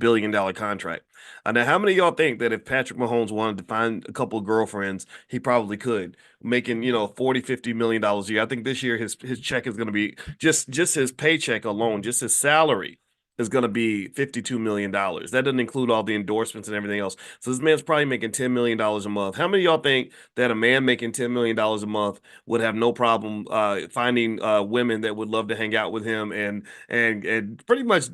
billion contract. Now, how many of y'all think that if Patrick Mahomes wanted to find a couple of girlfriends, he probably could, making, 40, $50 million a year? I think this year his check is going to be just his paycheck alone, just his salary is going to be $52 million. That doesn't include all the endorsements and everything else. So this man's probably making $10 million a month. How many of y'all think that a man making $10 million a month would have no problem finding women that would love to hang out with him and pretty much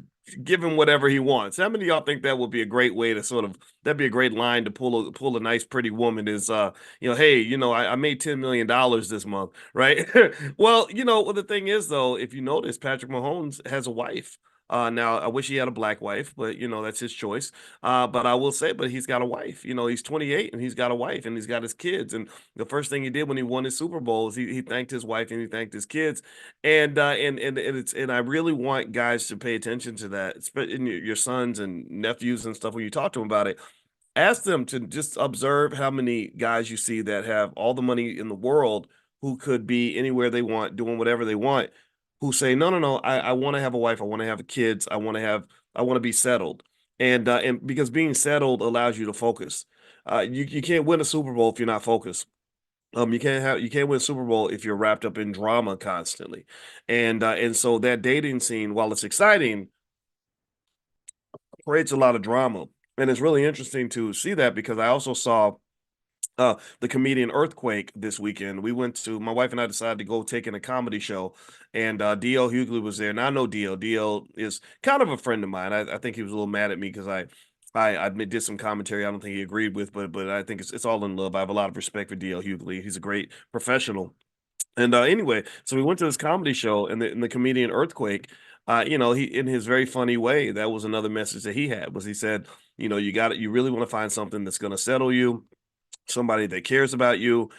give him whatever he wants? How many of y'all think that would be a great way to that'd be a great line to pull a nice pretty woman is hey, I made $10 million this month, right? Well, the thing is though, if you notice, Patrick Mahomes has a wife. Now I wish he had a black wife, but that's his choice. But I will say, but he's got a wife. He's 28 and he's got a wife and he's got his kids. And the first thing he did when he won his Super Bowl is he thanked his wife and he thanked his kids. And I really want guys to pay attention to that, especially your sons and nephews and stuff when you talk to them about it. Ask them to just observe how many guys you see that have all the money in the world who could be anywhere they want, doing whatever they want, who say, no, no, no, I want to have a wife, I want to have kids, I want to be settled. And because being settled allows you to focus. You can't win a Super Bowl if you're not focused. You can't win a Super Bowl if you're wrapped up in drama constantly. And so that dating scene, while it's exciting, creates a lot of drama. And it's really interesting to see that because I also saw the comedian Earthquake this weekend. My wife and I decided to go take in a comedy show, and D.L. Hughley was there. And I know D.L. D.L. is kind of a friend of mine. I think he was a little mad at me because I did some commentary I don't think he agreed with, but I think it's all in love. I have a lot of respect for D.L. Hughley. He's a great professional. And anyway, so we went to this comedy show, and the comedian Earthquake, he in his very funny way, that was another message that he had was he said, you really want to find something that's going to settle you, somebody that cares about you.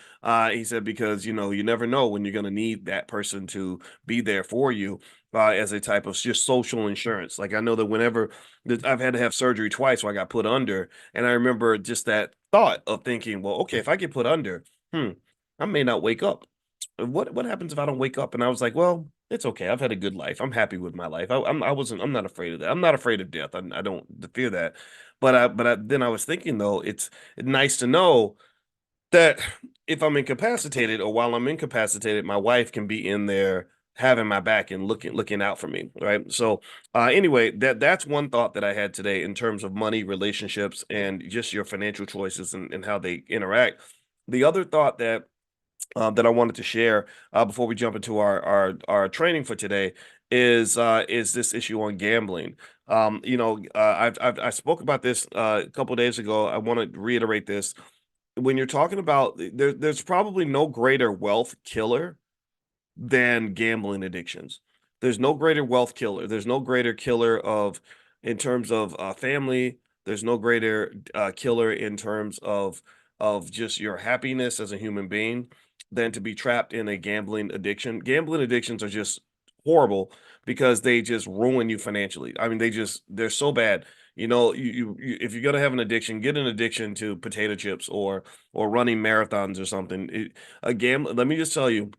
He said, because, you never know when you're going to need that person to be there for you as a type of just social insurance. Like I know that whenever I've had to have surgery twice where I got put under, and I remember just that thought of thinking, well, okay, if I get put under, I may not wake up. What happens if I don't wake up? And I was like, well, it's okay. I've had a good life. I'm happy with my life. I'm not afraid of that. I'm not afraid of death. I don't fear that. Then I was thinking though, it's nice to know that if I'm incapacitated or while I'm incapacitated, my wife can be in there having my back and looking out for me, right? So anyway, that's one thought that I had today in terms of money, relationships, and just your financial choices and how they interact. The other thought that I wanted to share before we jump into our training for today is this issue on gambling. I spoke about this a couple of days ago. I want to reiterate this. When you're talking about there's probably no greater wealth killer than gambling addictions. There's no greater wealth killer. There's no greater killer of in terms of family. There's no greater killer in terms of just your happiness as a human being than to be trapped in a gambling addiction. Gambling addictions are just horrible because they just ruin you financially. I mean, they're so bad. If you're gonna have an addiction, get an addiction to potato chips or running marathons or something. Let me just tell you,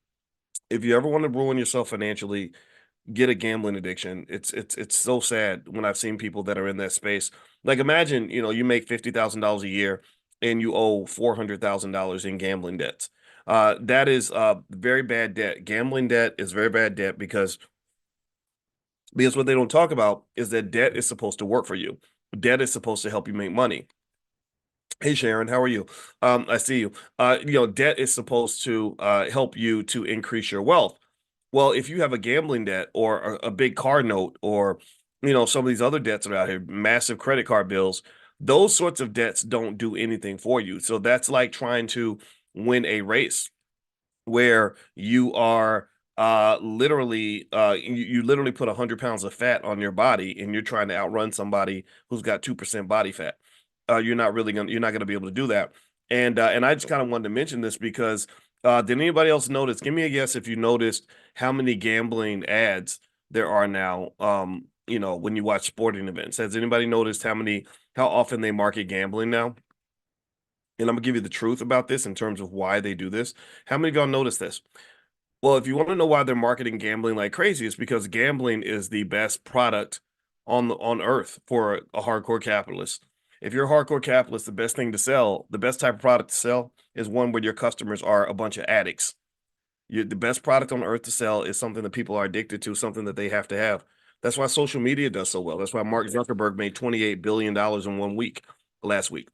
if you ever want to ruin yourself financially, get a gambling addiction. It's so sad when I've seen people that are in that space. Like imagine, you make $50,000 a year and you owe $400,000 in gambling debts. That is very bad debt. Gambling debt is very bad debt because what they don't talk about is that debt is supposed to work for you. Debt is supposed to help you make money. Hey Sharon, how are you? I see you. Debt is supposed to help you to increase your wealth. Well, if you have a gambling debt or a big car note or some of these other debts that are out here, massive credit card bills, those sorts of debts don't do anything for you. So that's like trying to win a race where you are you literally put 100 pounds of fat on your body and you're trying to outrun somebody who's got 2% body fat. You're not gonna be able to do that. And I just kind of wanted to mention this because did anybody else notice? Give me a guess if you noticed how many gambling ads there are now. When you watch sporting events, has anybody noticed how often they market gambling now? And I'm gonna give you the truth about this in terms of why they do this. How many of y'all notice this? Well, if you want to know why they're marketing gambling like crazy, it's because gambling is the best product on earth for a hardcore capitalist. If you're a hardcore capitalist, the best thing to sell, the best type of product to sell is one where your customers are a bunch of addicts. The best product on earth to sell is something that people are addicted to, something that they have to have. That's why social media does so well. That's why Mark Zuckerberg made $28 billion in 1 week last week.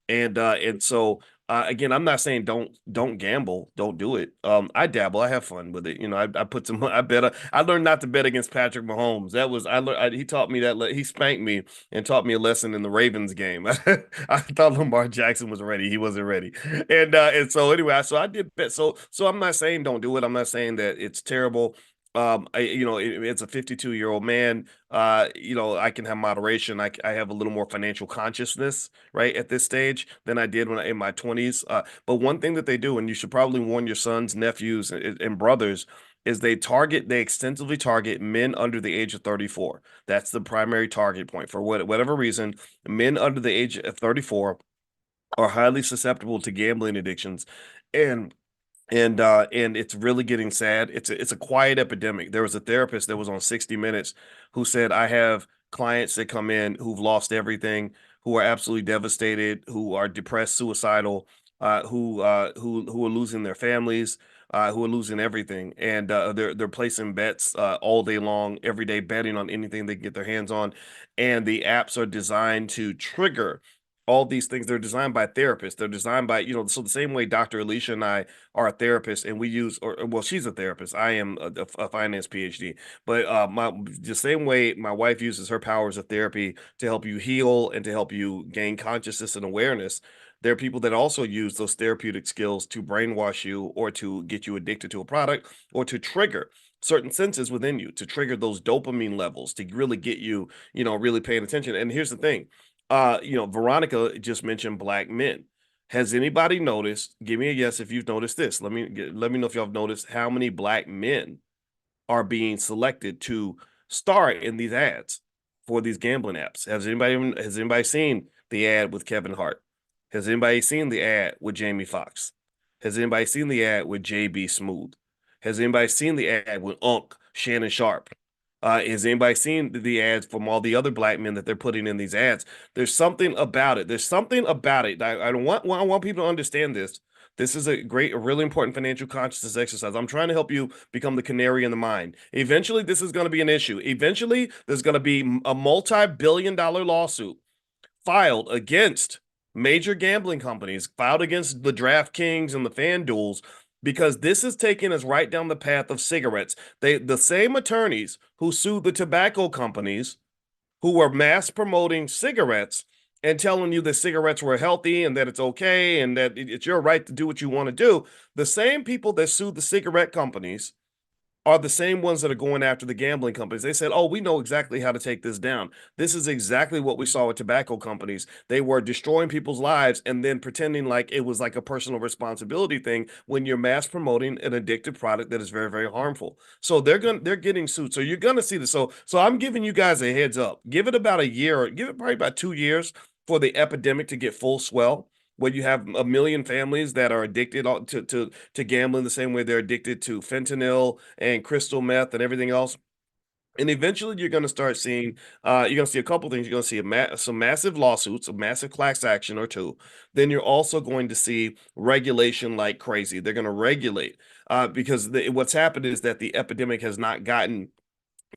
And so again, I'm not saying don't gamble, don't do it. I dabble, I have fun with it. I put some I bet I learned not to bet against Patrick Mahomes. That was I learned he taught me he spanked me and taught me a lesson in the Ravens game. I thought Lamar Jackson was ready. He wasn't ready. And so anyway, so I did bet. So I'm not saying don't do it. I'm not saying that it's terrible. It's a 52-year-old man. I can have moderation. I have a little more financial consciousness, right, at this stage than I did when in my 20s. But one thing that they do, and you should probably warn your sons, nephews, and brothers, is they extensively target men under the age of 34. That's the primary target point for whatever reason. Men under the age of 34 are highly susceptible to gambling addictions, and and it's really getting sad. It's a quiet epidemic. There was a therapist that was on 60 Minutes who said, I have clients that come in who've lost everything, who are absolutely devastated, who are depressed, suicidal, who are losing their families, who are losing everything, and they're placing bets all day long, every day, betting on anything they can get their hands on, and the apps are designed to trigger all these things. They're designed by therapists. They're designed by, so the same way Dr. Alicia and I are a therapist, and we use, well, she's a therapist. I am a finance PhD, but the same way my wife uses her powers of therapy to help you heal and to help you gain consciousness and awareness. There are people that also use those therapeutic skills to brainwash you or to get you addicted to a product or to trigger certain senses within you, to trigger those dopamine levels, to really get you, really paying attention. And here's the thing, Veronica just mentioned black men. Has anybody noticed? Give me a yes if you've noticed this. Let me know if y'all have noticed how many black men are being selected to star in these ads for these gambling apps. Has anybody seen the ad with Kevin Hart? Has anybody seen the ad with Jamie Foxx? Has anybody seen the ad with JB Smooth? Has anybody seen the ad with Unc Shannon Sharp? Has anybody seen the ads from all the other black men that they're putting in these ads? There's something about it. There's something about it. I want people to understand this. This is a really important financial consciousness exercise. I'm trying to help you become the canary in the mine. Eventually, this is going to be an issue. Eventually, there's going to be a multi-billion-dollar lawsuit filed against major gambling companies, filed against the DraftKings and the FanDuels, because this is taking us right down the path of cigarettes. The same attorneys who sued the tobacco companies who were mass promoting cigarettes and telling you that cigarettes were healthy and that it's okay and that it's your right to do what you want to do. The same people that sued the cigarette companies are the same ones that are going after the gambling companies. They said, oh, we know exactly how to take this down. This is exactly what we saw with tobacco companies. They were destroying people's lives and then pretending like it was like a personal responsibility thing when you're mass promoting an addictive product that is very, very harmful. So they're getting sued. So you're gonna see this. So I'm giving you guys a heads up. Give it about a year, give it probably about 2 years for the epidemic to get full swell, where you have a million families that are addicted to gambling the same way they're addicted to fentanyl and crystal meth and everything else. And eventually, you're going to start seeing, you're going to see a couple things. You're going to see some massive lawsuits, a massive class action or two. Then you're also going to see regulation like crazy. They're going to regulate because what's happened is that the epidemic has not gotten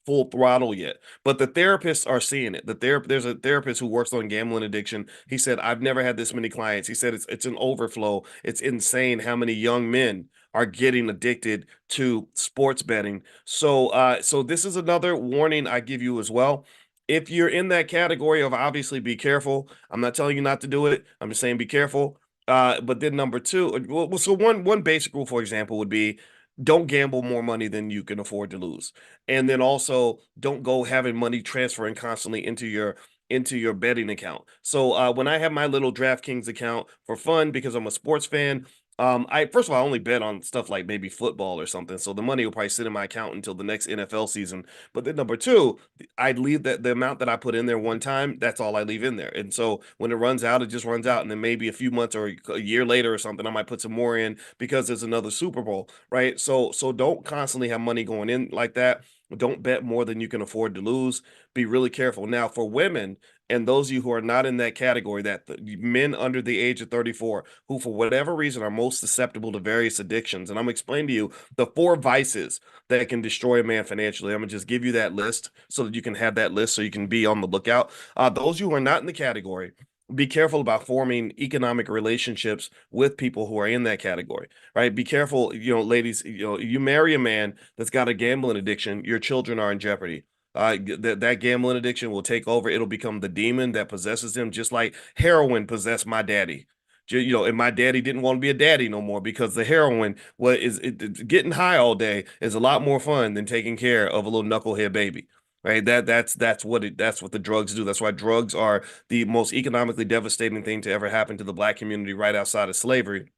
full throttle yet, but the therapists are seeing it. There's a therapist who works on gambling addiction. He said, I've never had this many clients. He said it's an overflow. It's insane how many young men are getting addicted to sports betting. So this is another warning I give you as well. If you're in that category of, obviously be careful. I'm not telling you not to do it. I'm just saying be careful. But then number two, so one basic rule, for example, would be don't gamble more money than you can afford to lose. And then also don't go having money transferring constantly into your betting account. So when I have my little DraftKings account for fun because I'm a sports fan, I first of all I only bet on stuff like maybe football or something. So the money will probably sit in my account until the next NFL season. But then number two, I'd leave that the amount that I put in there one time, that's all I leave in there. And so when it runs out, it just runs out. And then maybe a few months or a year later or something, I might put some more in because there's another Super Bowl, right? So don't constantly have money going in like that. Don't bet more than you can afford to lose. Be really careful. Now, for women and those of you who are not in that category, that the men under the age of 34, who for whatever reason are most susceptible to various addictions, and I'm explaining to you the four vices that can destroy a man financially. I'm gonna just give you that list so that you can have that list so you can be on the lookout. Those who are not in the category, be careful about forming economic relationships with people who are in that category, right? Be careful, ladies, you marry a man that's got a gambling addiction, your children are in jeopardy. That gambling addiction will take over. It'll become the demon that possesses him, just like heroin possessed my daddy. And my daddy didn't want to be a daddy no more because the heroin, getting high all day is a lot more fun than taking care of a little knucklehead baby. Right. That's what the drugs do. That's why drugs are the most economically devastating thing to ever happen to the black community right outside of slavery.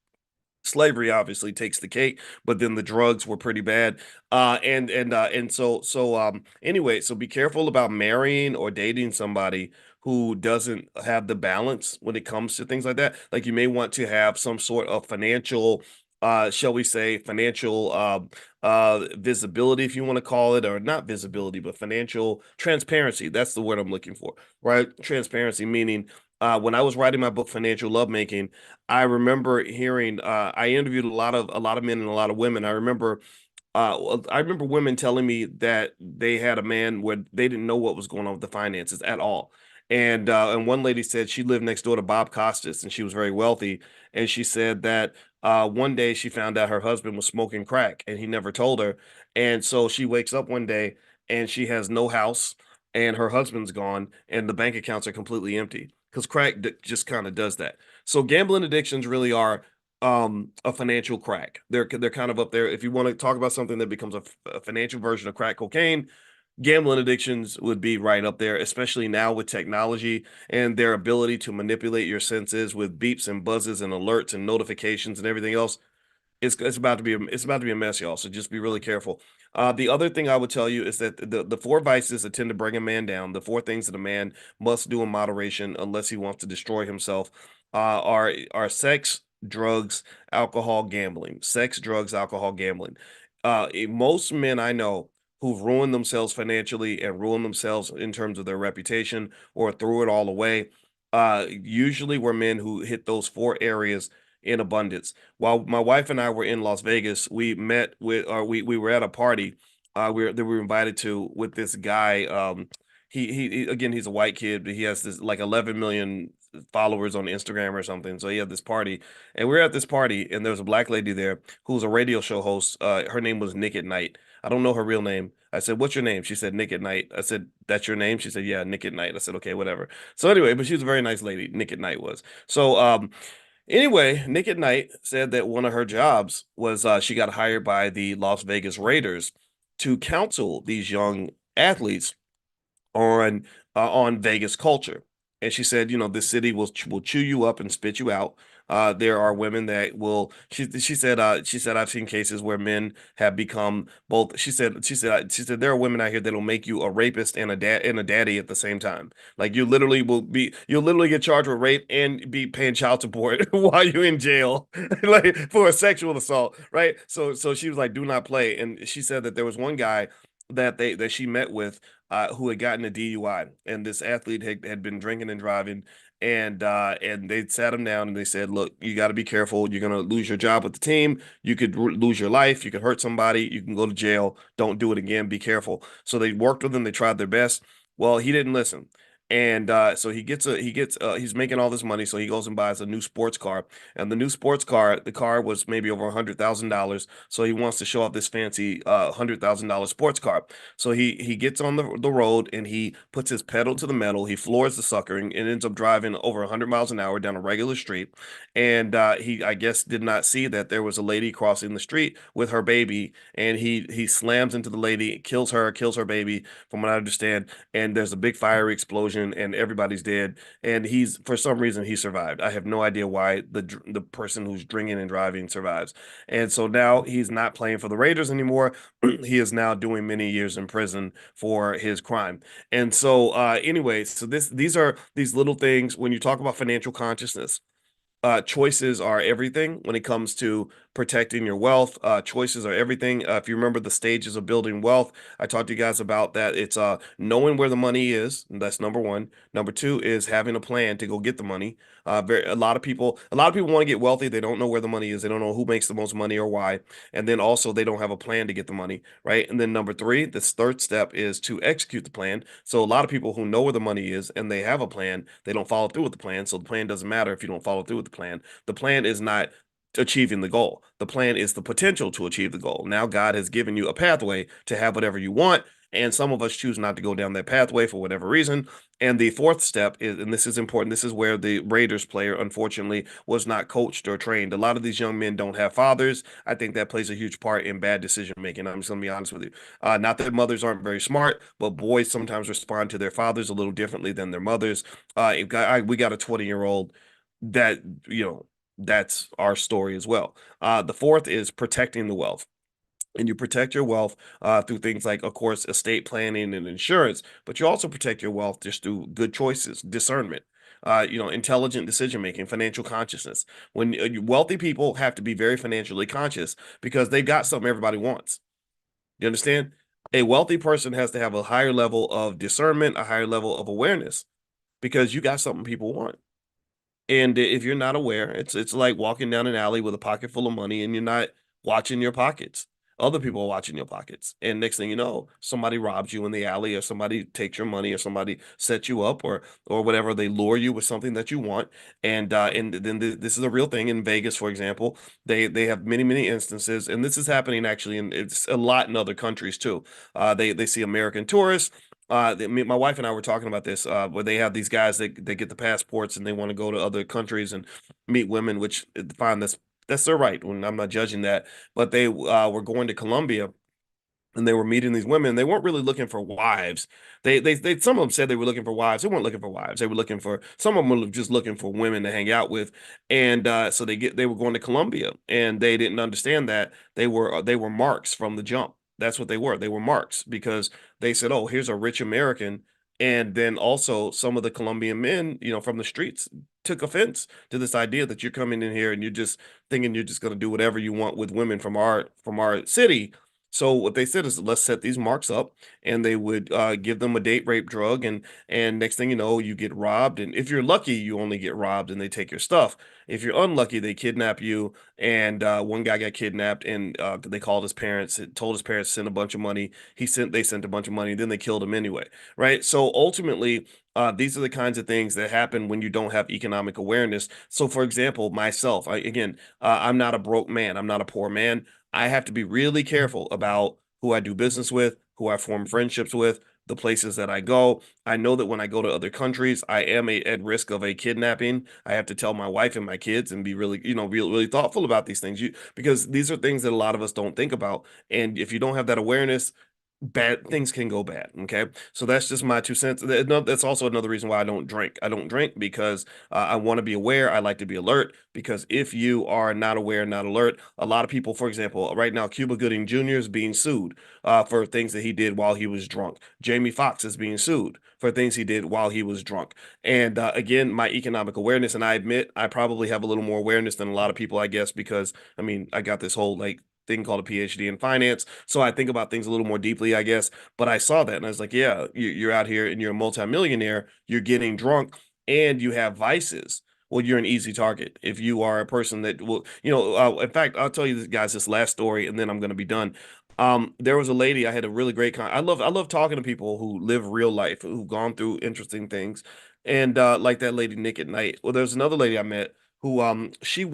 Slavery obviously takes the cake, but then the drugs were pretty bad. Anyway, so be careful about marrying or dating somebody who doesn't have the balance when it comes to things like that. Like, you may want to have some sort of financial, shall we say, financial visibility, if you want to call it, or not visibility, but financial transparency. That's the word I'm looking for, right? Transparency, meaning when I was writing my book, Financial Lovemaking, I remember hearing, I interviewed a lot of men and a lot of women. I remember women telling me that they had a man where they didn't know what was going on with the finances at all. And one lady said she lived next door to Bob Costas and she was very wealthy. And she said that one day she found out her husband was smoking crack and he never told her. And so she wakes up one day and she has no house and her husband's gone and the bank accounts are completely empty because just kind of does that. So gambling addictions really are a financial crack. They're kind of up there. If you want to talk about something that becomes a financial version of crack cocaine, gambling addictions would be right up there, especially now with technology and their ability to manipulate your senses with beeps and buzzes and alerts and notifications and everything else. It's about to be a mess, y'all. So just be really careful. The other thing I would tell you is that the four vices that tend to bring a man down, the four things that a man must do in moderation unless he wants to destroy himself, are sex, drugs, alcohol, gambling. Sex, drugs, alcohol, gambling. Most men I know who've ruined themselves financially and ruined themselves in terms of their reputation or threw it all away, usually were men who hit those four areas in abundance. While my wife and I were in Las Vegas, we met with, or we were at a party that we were invited to with this guy. Again, he's a white kid, but he has this like 11 million followers on Instagram or something. So he had this party, and we were at this party, and there was a black lady there who was a radio show host. Her name was Nick at Night. I don't know her real name. I said, "What's your name?" She said, "Nick at Night." I said, "That's your name?" She said, "Yeah, Nick at Night." I said, "Okay, whatever." So anyway, but she was a very nice lady. Nick at Night was. Anyway, Nick at Night said that one of her jobs was she got hired by the Las Vegas Raiders to counsel these young athletes on Vegas culture. And she said, this city will chew you up and spit you out. There are women that will. She said I've seen cases where men have become both. She said there are women out here that'll make you a rapist and a daddy at the same time. Like, you'll literally get charged with rape and be paying child support while you're in jail, like for a sexual assault, right? So she was like, do not play. And she said that there was one guy that she met with who had gotten a DUI, and this athlete had been drinking and driving, and they sat him down and they said, "Look, you got to be careful. You're gonna lose your job with the team. You could lose your life. You could hurt somebody. You can go to jail. Don't do it again. Be careful." So they worked with him. They tried their best. Well, he didn't listen. And so he's making all this money, so he goes and buys a new sports car. And the new sports car, the car was maybe over $100,000. So he wants to show off this fancy $100,000 sports car. So he gets on the road and he puts his pedal to the metal. He floors the sucker and ends up driving over 100 miles an hour down a regular street. And he, I guess, did not see that there was a lady crossing the street with her baby, and he slams into the lady, kills her baby, from what I understand. And there's a big fiery explosion, and everybody's dead. And for some reason, he survived. I have no idea why the person who's drinking and driving survives. And so now he's not playing for the Raiders anymore. He is now doing many years in prison for his crime. And so, anyway, so these are these little things when you talk about financial consciousness. Choices are everything when it comes to protecting your wealth. Choices are everything. If you remember the stages of building wealth, I talked to you guys about that. It's knowing where the money is. That's number one. Number two is having a plan to go get the money. A lot of people want to get wealthy. They don't know where the money is. They don't know who makes the most money or why. And then also they don't have a plan to get the money, right? And then number three, this third step is to execute the plan. So a lot of people who know where the money is and they have a plan, they don't follow through with the plan. So the plan doesn't matter if you don't follow through with the plan. The plan is not achieving the goal. The plan is the potential to achieve the goal. Now God has given you a pathway to have whatever you want. And some of us choose not to go down that pathway for whatever reason. And the fourth step is, and this is important, this is where the Raiders player, unfortunately, was not coached or trained. A lot of these young men don't have fathers. I think that plays a huge part in bad decision making. I'm just going to be honest with you. Not that mothers aren't very smart, but boys sometimes respond to their fathers a little differently than their mothers. We got a 20-year-old that, that's our story as well. The fourth is protecting the wealth. And you protect your wealth through things like, of course, estate planning and insurance, but you also protect your wealth just through good choices, discernment, intelligent decision making, financial consciousness. When wealthy people have to be very financially conscious because they got something everybody wants. You understand? A wealthy person has to have a higher level of discernment, a higher level of awareness because you got something people want. And if you're not aware, it's like walking down an alley with a pocket full of money and you're not watching your pockets. Other people are watching your pockets. And next thing you know, somebody robs you in the alley or somebody takes your money or somebody sets you up or whatever. They lure you with something that you want. And then this is a real thing in Vegas, for example. They have many instances, and this is happening actually, and it's a lot in other countries too. They see American tourists my wife and I were talking about this, where they have these guys that they get the passports and they want to go to other countries and meet women, which fine, that's their right. When I'm not judging that, but they were going to Colombia and they were meeting these women. They weren't really looking for wives. They some of them said they were looking for wives. They weren't looking for wives. They were looking for some of them were just looking for women to hang out with. And so they were going to Colombia, and they didn't understand that they were marks from the jump. That's what they were. They were marks because they said, "Oh, here's a rich American." And then also some of the Colombian men, from the streets took offense to this idea that you're coming in here and you're just thinking you're just going to do whatever you want with women from our city. So what they said is let's set these marks up, and they would give them a date rape drug, and next thing you know, you get robbed. And if you're lucky, you only get robbed, and they take your stuff. If you're unlucky, they kidnap you. And one guy got kidnapped, and they called his parents, told his parents to send a bunch of money. They sent a bunch of money, then they killed him anyway, right? So ultimately, these are the kinds of things that happen when you don't have economic awareness. So, for example, myself, I'm not a broke man. I'm not a poor man. I have to be really careful about who I do business with, who I form friendships with, the places that I go. I know that when I go to other countries, I am at risk of a kidnapping. I have to tell my wife and my kids and be really, really thoughtful about these things. Because these are things that a lot of us don't think about. And if you don't have that awareness, bad things can go bad. Okay. So that's just my 2 cents. That's also another reason why I don't drink. I don't drink because I want to be aware. I like to be alert because if you are not aware, not alert, a lot of people, for example, right now, Cuba Gooding Jr. is being sued for things that he did while he was drunk. Jamie Foxx is being sued for things he did while he was drunk. And again, my economic awareness, and I admit I probably have a little more awareness than a lot of people, I guess, because I got this whole thing called a PhD in finance. So I think about things a little more deeply, I guess. But I saw that and I was like, yeah, you're out here and you're a multimillionaire, you're getting drunk and you have vices. Well, you're an easy target. If you are a person that will, in fact, I'll tell you this, guys, this last story and then I'm going to be done. There was a lady I had a really great I love talking to people who live real life, who've gone through interesting things. And like that lady Nick at Night. Well, there's another lady I met who she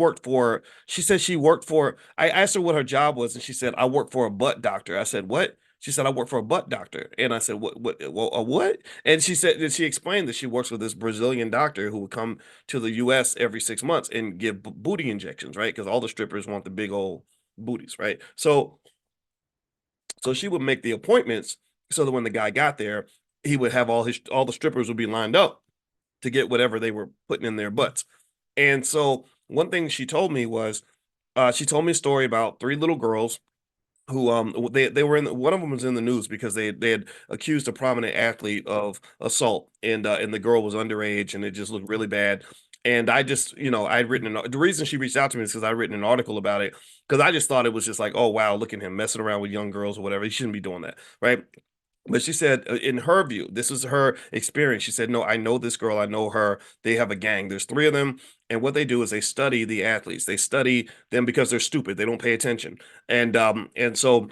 said she worked for I asked her what her job was and she said I work for a butt doctor. I said, "What?" She said, "I work for a butt doctor." And I said, what?" And she said that she explained that she works with this Brazilian doctor who would come to the US every 6 months and give booty injections, right? Because all the strippers want the big old booties, right? So she would make the appointments so that when the guy got there, he would have all the strippers would be lined up to get whatever they were putting in their butts. And so one thing she told me was she told me a story about three little girls who they were one of them was in the news because they had accused a prominent athlete of assault and the girl was underage and it just looked really bad. And I just, I'd written the reason she reached out to me is because I'd written an article about it, because I just thought it was just like, oh wow, look at him messing around with young girls or whatever. He shouldn't be doing that, right? But she said, in her view, this is her experience. She said, no, I know this girl. I know her. They have a gang. There's three of them. And what they do is they study the athletes. They study them because they're stupid. They don't pay attention. And so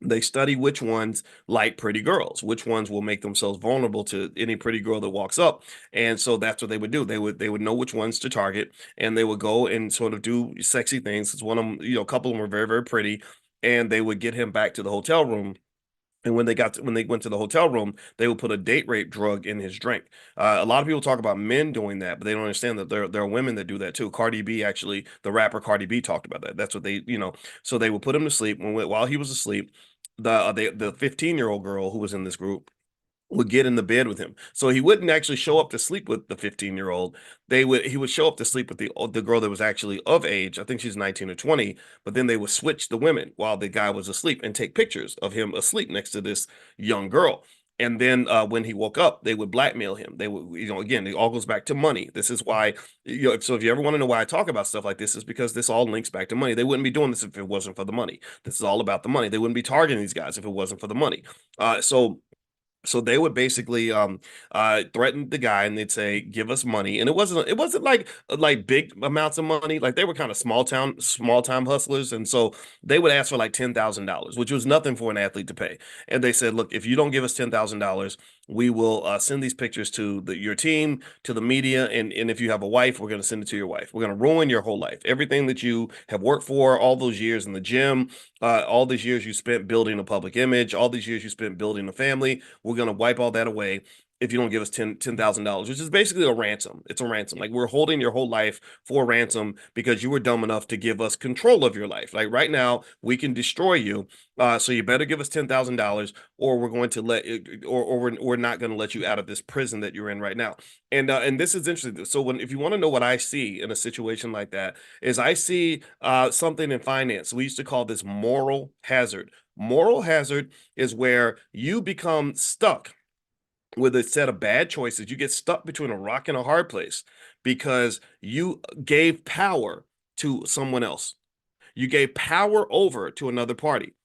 they study which ones like pretty girls, which ones will make themselves vulnerable to any pretty girl that walks up. And so that's what they would do. They would know which ones to target, and they would go and sort of do sexy things. Because one of them, a couple of them were very, very pretty, and they would get him back to the hotel room. And when they went to the hotel room, they would put a date rape drug in his drink. A lot of people talk about men doing that, but they don't understand that there are women that do that too. Cardi B, actually, the rapper Cardi B, talked about that. That's what they. So they would put him to sleep while he was asleep. The 15-year-old girl who was in this group would get in the bed with him. So he wouldn't actually show up to sleep with the 15-year-old. He would show up to sleep with the girl that was actually of age. I think she's 19 or 20, but then they would switch the women while the guy was asleep and take pictures of him asleep next to this young girl. And then when he woke up, they would blackmail him. They would, again, it all goes back to money. This is why, so if you ever want to know why I talk about stuff like this, is because this all links back to money. They wouldn't be doing this if it wasn't for the money. This is all about the money. They wouldn't be targeting these guys if it wasn't for the money. So they would basically threaten the guy, and they'd say, give us money. And it wasn't like big amounts of money. Like, they were kind of small time hustlers. And so they would ask for like $10,000, which was nothing for an athlete to pay. And they said, look, if you don't give us $10,000, we will send these pictures to your team, to the media, and if you have a wife, we're going to send it to your wife. We're going to ruin your whole life, everything that you have worked for, all those years in the gym, all these years you spent building a public image, all these years you spent building a family. We're going to wipe all that away if you don't give us $10,000, which is basically a ransom. It's a ransom. Like, we're holding your whole life for ransom because you were dumb enough to give us control of your life. Like, right now, we can destroy you. So you better give us $10,000, or we're going to we're not going to let you out of this prison that you're in right now. And this is interesting. So if you want to know what I see in a situation like that, is I see something in finance. We used to call this moral hazard. Moral hazard is where you become stuck with a set of bad choices. You get stuck between a rock and a hard place because you gave power to someone else. You gave power over to another party.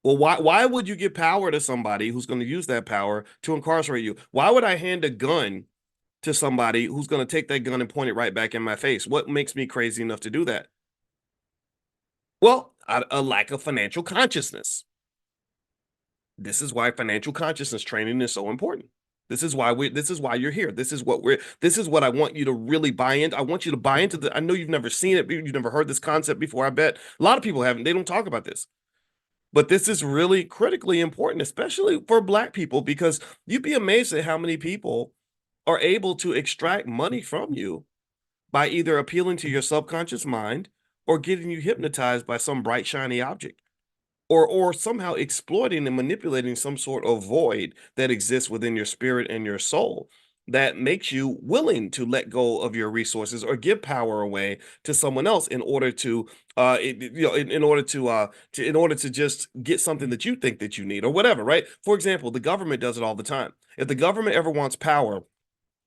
Well, why would you give power to somebody who's going to use that power to incarcerate you? Why would I hand a gun to somebody who's going to take that gun and point it right back in my face? What makes me crazy enough to do that? Well, a lack of financial consciousness. This is why financial consciousness training is so important. This is why you're here. This is what I want you to really buy into. I want you to buy into I know you've never seen it, you've never heard this concept before. I bet a lot of people haven't. They don't talk about this. But this is really critically important, especially for Black people, because you'd be amazed at how many people are able to extract money from you by either appealing to your subconscious mind or getting you hypnotized by some bright, shiny object, or somehow exploiting and manipulating some sort of void that exists within your spirit and your soul that makes you willing to let go of your resources or give power away to someone else in order to in order to just get something that you think that you need or whatever, right? For example, the government does it all the time. If the government ever wants power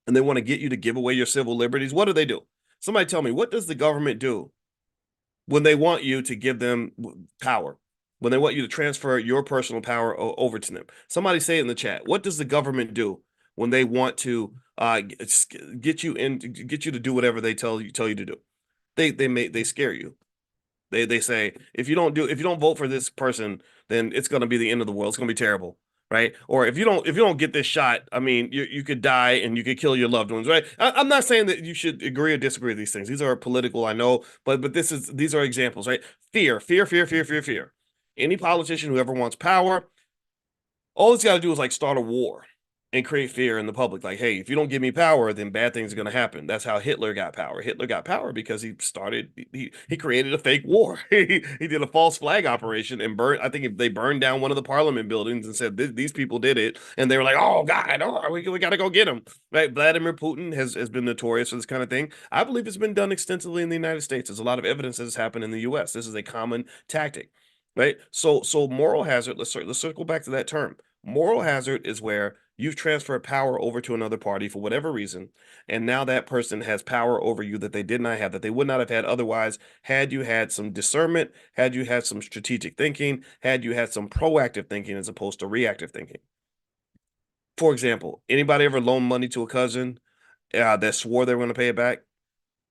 and they want to get you to give away your civil liberties, what do? Somebody tell me, what does the government do when they want you to give them power, when they want you to transfer your personal power over to them? Somebody say it in the chat. What does the government do when they want to get you to do whatever they tell you to do? They scare you. They say, if you don't vote for this person, then it's going to be the end of the world. It's going to be terrible, right? Or if you don't get this shot, I mean, you could die and you could kill your loved ones, right? I'm not saying that you should agree or disagree with these things. These are political, I know, but these are examples, right? Fear, fear, fear, fear, fear, fear. Any politician who ever wants power, all it's got to do is like start a war and create fear in the public. Like, hey, if you don't give me power, then bad things are going to happen. That's how Hitler got power. Hitler got power because he created a fake war. He did a false flag operation and burned. I think they burned down one of the parliament buildings and said these people did it, and they were like, oh God, oh, we got to go get them. Right? Vladimir Putin has been notorious for this kind of thing. I believe it's been done extensively in the United States. There's a lot of evidence that has happened in the U.S. This is a common tactic. Right? So moral hazard. Let's circle back to that term. Moral hazard is where You've transferred power over to another party for whatever reason, and now that person has power over you that they did not have, that they would not have had otherwise, had you had some discernment, had you had some strategic thinking, had you had some proactive thinking as opposed to reactive thinking. For example, anybody ever loaned money to a cousin that swore they were going to pay it back,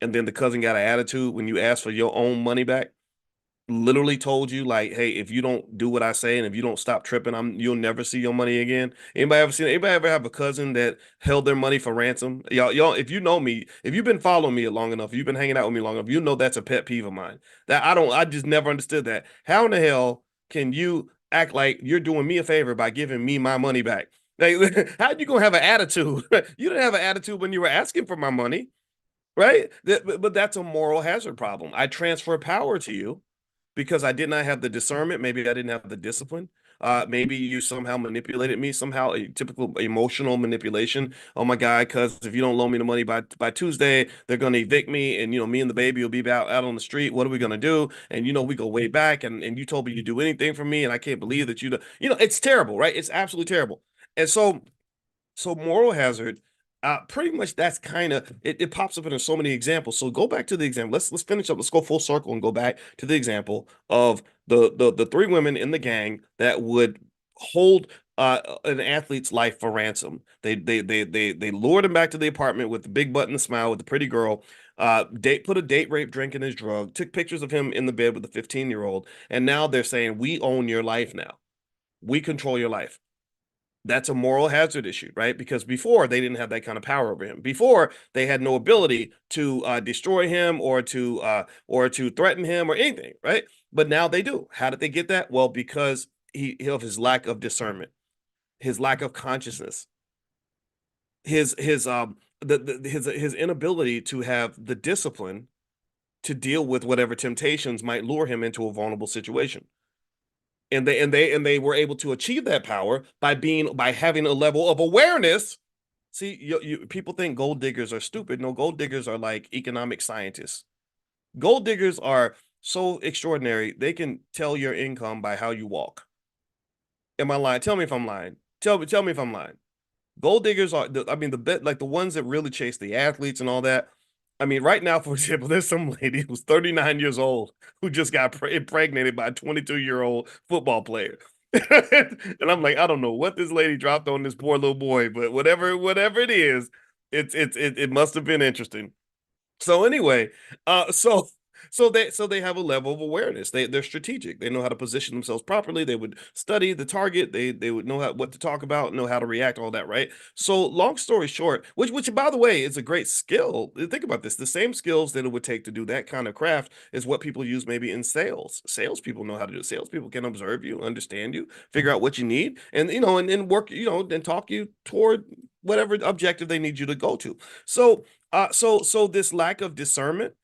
and then the cousin got an attitude when you asked for your own money back? Literally told you like, hey, if you don't do what I say and if you don't stop tripping, you'll never see your money again. Anybody ever have a cousin that held their money for ransom? Y'all, if you know me, if you've been following me long enough, if you've been hanging out with me long enough, you know that's a pet peeve of mine. That I just never understood that. How in the hell can you act like you're doing me a favor by giving me my money back? Like, how you gonna have an attitude? You didn't have an attitude when you were asking for my money, right? But that's a moral hazard problem. I transfer power to you because I did not have the discernment. Maybe I didn't have the discipline. Maybe you somehow manipulated me, somehow a typical emotional manipulation. Oh my God, because if you don't loan me the money by Tuesday, they're gonna evict me, and me and the baby will be out on the street. What are we gonna do? And we go way back, and you told me you'd do anything for me, and I can't believe that it's terrible, right? It's absolutely terrible. And so moral hazard, pretty much that's kind of it pops up in so many examples. So go back to the example. Let's finish up. Let's go full circle and go back to the example of the three women in the gang that would hold an athlete's life for ransom. They lured him back to the apartment with the big butt and the smile with the pretty girl. Put a date rape drink in his drug, took pictures of him in the bed with the 15-year-old, and now they're saying we own your life now. We control your life. That's a moral hazard issue, right? Because before they didn't have that kind of power over him. Before they had no ability to destroy him or to threaten him or anything, right? But now they do. How did they get that? Well, because of his lack of discernment, his lack of consciousness, his inability to have the discipline to deal with whatever temptations might lure him into a vulnerable situation. And they were able to achieve that power by having a level of awareness. See, people think gold diggers are stupid. No, gold diggers are like economic scientists. Gold diggers are so extraordinary, they can tell your income by how you walk. Am I lying? Tell me if I'm lying. Tell me if I'm lying. Gold diggers are, I mean, the bit like the ones that really chase the athletes and all that. I mean, right now, for example, there's some lady who's 39 years old who just got impregnated by a 22-year-old football player. And I'm like, I don't know what this lady dropped on this poor little boy, but whatever it is, it must have been interesting. So anyway, so they have a level of awareness. They're strategic. They know how to position themselves properly. They would study the target. They would know what to talk about, know how to react, all that, right? So long story short, which by the way is a great skill. Think about this: the same skills that it would take to do that kind of craft is what people use maybe in sales. Salespeople know how to do it. Salespeople can observe you, understand you, figure out what you need, and work, and talk you toward whatever objective they need you to go to. So this lack of discernment,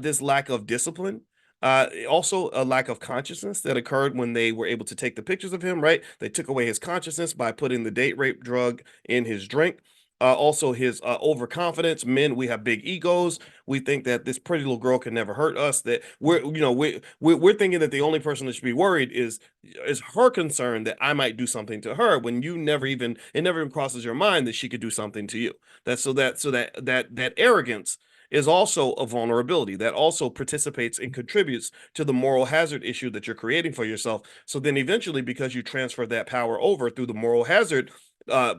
this lack of discipline, also a lack of consciousness that occurred when they were able to take the pictures of him, right? They took away his consciousness by putting the date rape drug in his drink. Also his overconfidence. Men, we have big egos. We think that this pretty little girl can never hurt us. That we're thinking that the only person that should be worried is her concern that I might do something to her, when it never even crosses your mind that she could do something to you. That arrogance is also a vulnerability that also participates and contributes to the moral hazard issue that you're creating for yourself. So then eventually, because you transfer that power over through the moral hazard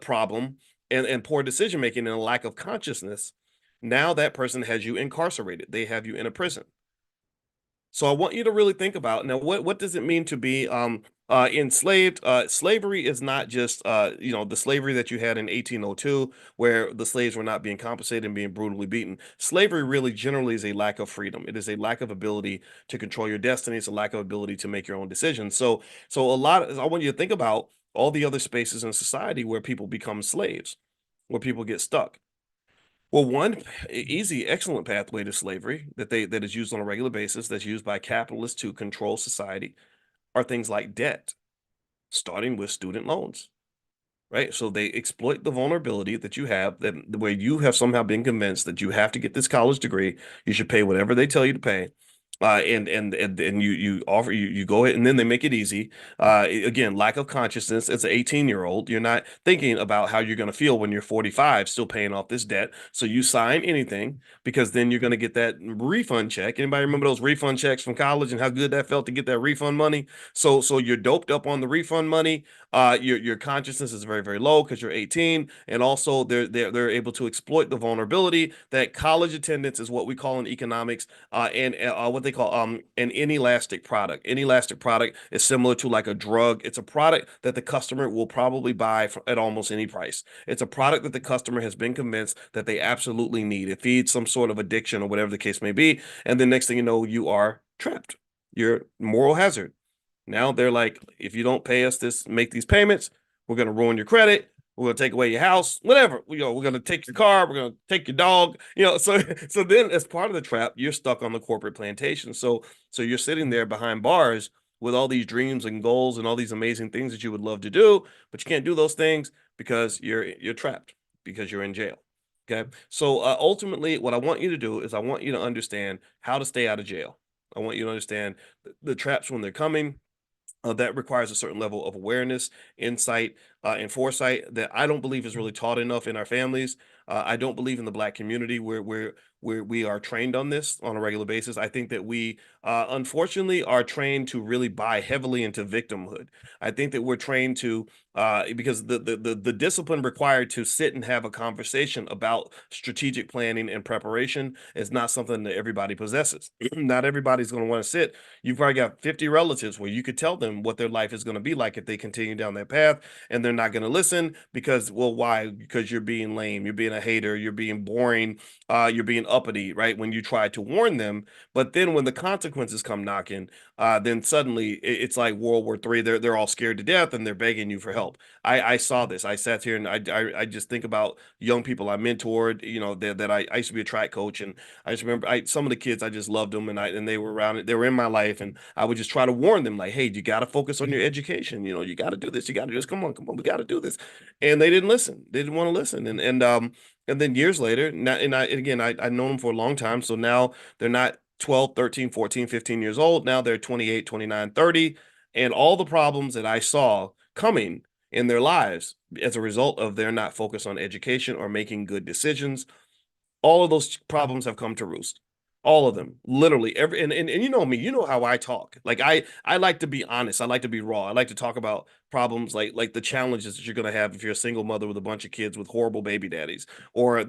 problem and poor decision making and a lack of consciousness, now that person has you incarcerated. They have you in a prison. So I want you to really think about now, what does it mean to be enslaved? Slavery is not just the slavery that you had in 1802, where the slaves were not being compensated and being brutally beaten. Slavery really generally is a lack of freedom. It is a lack of ability to control your destiny. It's a lack of ability to make your own decisions. So I want you to think about all the other spaces in society where people become slaves, where people get stuck. Well, one easy, excellent pathway to slavery that is used on a regular basis, that's used by capitalists to control society, are things like debt, starting with student loans, right? So they exploit the vulnerability that you have, that where you have somehow been convinced that you have to get this college degree, you should pay whatever they tell you to pay. And you offer you go ahead and then they make it easy. Again, lack of consciousness. As an 18-year-old, you're not thinking about how you're going to feel when you're 45, still paying off this debt. So you sign anything because then you're going to get that refund check. Anybody remember those refund checks from college and how good that felt to get that refund money? So you're doped up on the refund money. Your consciousness is very, very low because you're 18, and also they're able to exploit the vulnerability that college attendance is what we call in economics, and what they call an inelastic product. Inelastic product is similar to like a drug. It's a product that the customer will probably buy at almost any price. It's a product that the customer has been convinced that they absolutely need. It feeds some sort of addiction or whatever the case may be, and then next thing you know, you are trapped. You're moral hazard. Now they're like, if you don't pay us this, make these payments, we're gonna ruin your credit. We're gonna take away your house, whatever. We're gonna take your car. We're gonna take your dog. So then as part of the trap, you're stuck on the corporate plantation. So you're sitting there behind bars with all these dreams and goals and all these amazing things that you would love to do, but you can't do those things because you're trapped because you're in jail. Okay. So ultimately, what I want you to do is I want you to understand how to stay out of jail. I want you to understand the traps when they're coming. That requires a certain level of awareness, insight, and foresight that I don't believe is really taught enough in our families. I don't believe in the Black community where we are trained on this on a regular basis. I think that we, unfortunately, are trained to really buy heavily into victimhood. I think that we're trained to because the discipline required to sit and have a conversation about strategic planning and preparation is not something that everybody possesses. Not everybody's going to want to sit. You've probably got 50 relatives where you could tell them what their life is going to be like if they continue down that path, and they're not going to listen because, well, why? Because you're being lame, you're being a hater, you're being boring, you're being uppity, right? When you try to warn them, but then when the consequences come knocking, then suddenly it's like World War III. They're all scared to death and they're begging you for help. I saw this. I sat here and I just think about young people I mentored. That I used to be a track coach, and I just remember some of the kids I just loved them, and they were around it. They were in my life, and I would just try to warn them like, hey, you got to focus on your education. You got to do this. You got to just come on, we got to do this. And they didn't listen. They didn't want to listen. And then years later, now, and again, I've known them for a long time. So now they're not 12, 13, 14, 15 years old. Now they're 28, 29, 30. And all the problems that I saw coming in their lives as a result of their not focused on education or making good decisions, all of those problems have come to roost. All of them, literally every and you know me, you know how I talk. Like I like to be honest. I like to be raw. I like to talk about problems like the challenges that you're gonna have if you're a single mother with a bunch of kids with horrible baby daddies, or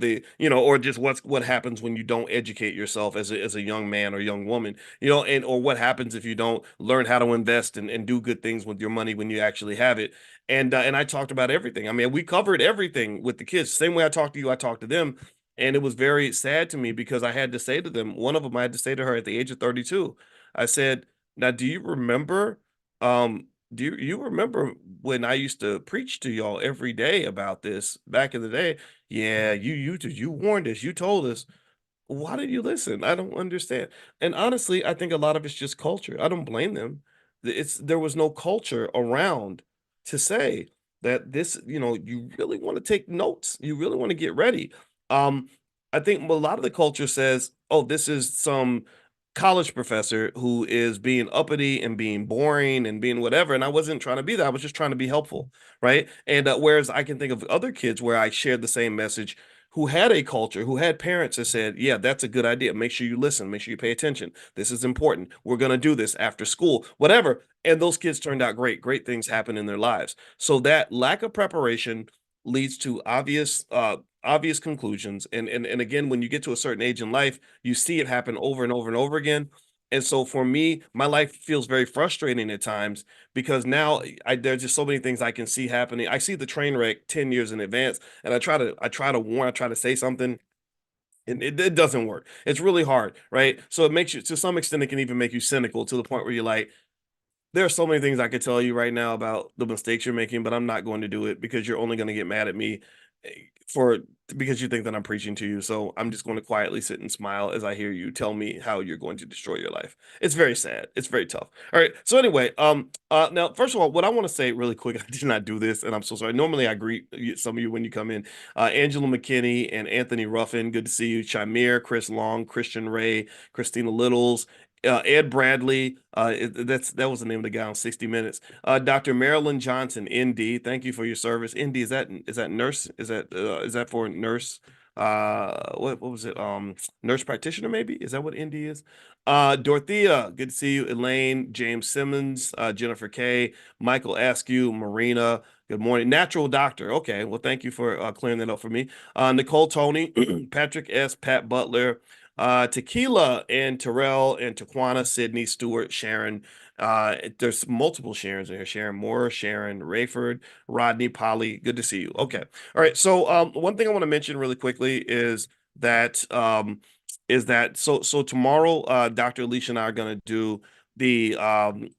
or just what happens when you don't educate yourself as a young man or young woman, and or what happens if you don't learn how to invest and do good things with your money when you actually have it. And I talked about everything. I mean, we covered everything with the kids. Same way I talked to you, I talked to them. And it was very sad to me because I had to say to them, one of them, I had to say to her at the age of 32, I said, now, do you remember, do you remember when I used to preach to y'all every day about this back in the day? Yeah, you warned us, you told us. Why did you listen? I don't understand. And honestly, I think a lot of it's just culture. I don't blame them. There was no culture around to say that this, you really want to take notes. You really want to get ready. Um, I think a lot of the culture says, "Oh, this is some college professor who is being uppity and being boring and being whatever." And I wasn't trying to be that. I was just trying to be helpful, right? And whereas I can think of other kids where I shared the same message who had a culture, who had parents that said, yeah, that's a good idea. Make sure you listen, make sure you pay attention. This is important. We're going to do this after school, whatever. And those kids turned out great. Great things happen in their lives. So that lack of preparation leads to obvious conclusions. And again, when you get to a certain age in life, you see it happen over and over and over again. And so for me, my life feels very frustrating at times because now there's just so many things I can see happening. I see the train wreck 10 years in advance, and I try to warn, I try to say something, and it doesn't work. It's really hard, right? So it makes you, to some extent, it can even make you cynical to the point where you're like, there are so many things I could tell you right now about the mistakes you're making, but I'm not going to do it because you're only going to get mad at me eh, for because you think that I'm preaching to you. So I'm just going to quietly sit and smile as I hear you tell me how you're going to destroy your life. It's very sad. It's very tough. All right. So anyway, now first of all, what I want to say really quick, I did not do this, and I'm so sorry. Normally I greet some of you when you come in. Angela McKinney and Anthony Ruffin, good to see you. Chimere, Chris Long, Christian Ray, Christina Littles. Ed Bradley, that was the name of the guy on 60 Minutes. Dr. Marilyn Johnson, ND. Thank you for your service. ND, is that nurse? Is that for nurse? What was it? Nurse practitioner, maybe? Is that what ND is? Dorothea, good to see you. Elaine, James Simmons, Jennifer K, Michael Askew, Marina. Good morning. Natural Doctor. Okay. Well, thank you for clearing that up for me. Nicole Tony, Patrick S, Pat Butler, Tequila and Terrell and Taquana, Sydney, Stewart, Sharon. There's multiple Sharons in here. Sharon Moore, Sharon Rayford, Rodney, Polly. Good to see you. Okay. All right. So one thing I want to mention really quickly is that tomorrow Dr. Alicia and I are going to do the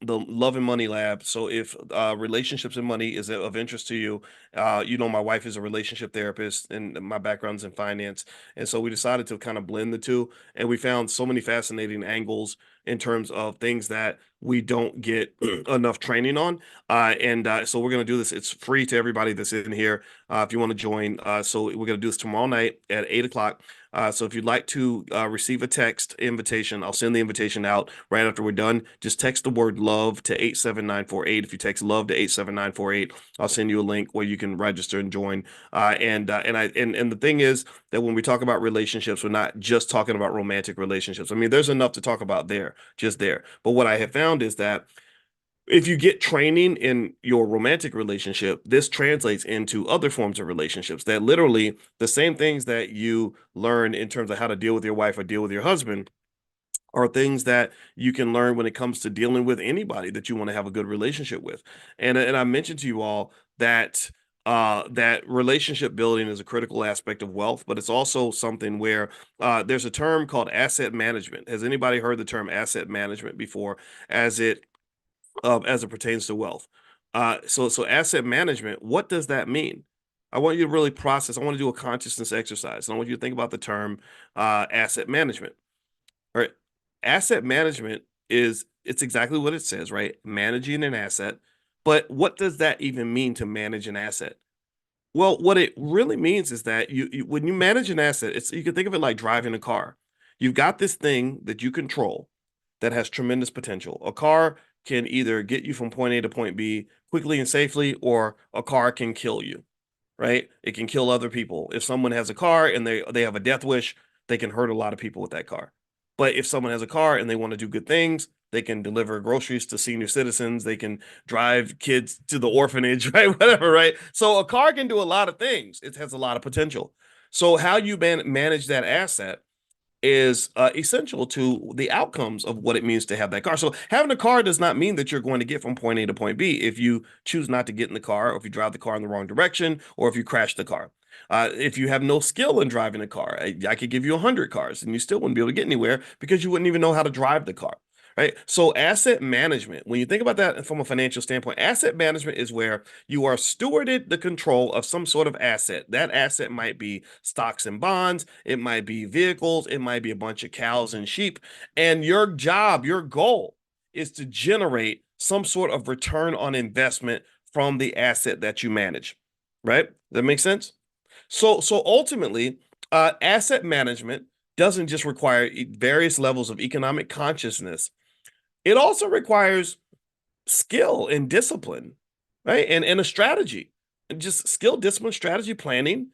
Love and Money Lab. So if relationships and money is of interest to you, my wife is a relationship therapist and my background's in finance, and so we decided to kind of blend the two, and we found so many fascinating angles in terms of things that we don't get enough training on. So we're going to do this. It's free to everybody that's in here. If you want to join. So we're going to do this tomorrow night at 8 o'clock. So if you'd like to receive a text invitation, I'll send the invitation out right after we're done. Just text the word love to 87948. If you text love to 87948, I'll send you a link where you can register and join. And the thing is that when we talk about relationships, we're not just talking about romantic relationships. I mean, there's enough to talk about there, just there. But what I have found is that if you get training in your romantic relationship, this translates into other forms of relationships, that literally the same things that you learn in terms of how to deal with your wife or deal with your husband are things that you can learn when it comes to dealing with anybody that you want to have a good relationship with. And I mentioned to you all that relationship building is a critical aspect of wealth, but it's also something where there's a term called asset management. Has anybody heard the term asset management before, as it pertains to wealth? So asset management, what does that mean? I want you to really process. I want to do a consciousness exercise, and I want you to think about the term asset management. All right, asset management it's exactly what it says, right? Managing an asset. But what does that even mean, to manage an asset? Well, what it really means is that when you manage an asset, you can think of it like driving a car. You've got this thing that you control that has tremendous potential. A car can either get you from point A to point B quickly and safely, or a car can kill you, right? It can kill other people. If someone has a car and they have a death wish, they can hurt a lot of people with that car. But if someone has a car and they want to do good things, they can deliver groceries to senior citizens, they can drive kids to the orphanage, right? Whatever, right? So a car can do a lot of things. It has a lot of potential. So how you manage that asset is essential to the outcomes of what it means to have that car. So having a car does not mean that you're going to get from point A to point B if you choose not to get in the car, or if you drive the car in the wrong direction, or if you crash the car. If you have no skill in driving a car, I could give you 100 cars and you still wouldn't be able to get anywhere because you wouldn't even know how to drive the car. Right. So asset management, when you think about that from a financial standpoint, asset management is where you are stewarded the control of some sort of asset. That asset might be stocks and bonds, it might be vehicles, it might be a bunch of cows and sheep. And your job, your goal is to generate some sort of return on investment from the asset that you manage. Right? That makes sense? So ultimately, asset management doesn't just require various levels of economic consciousness. It also requires skill and discipline, right? And a strategy, and just skill, discipline, strategy, planning,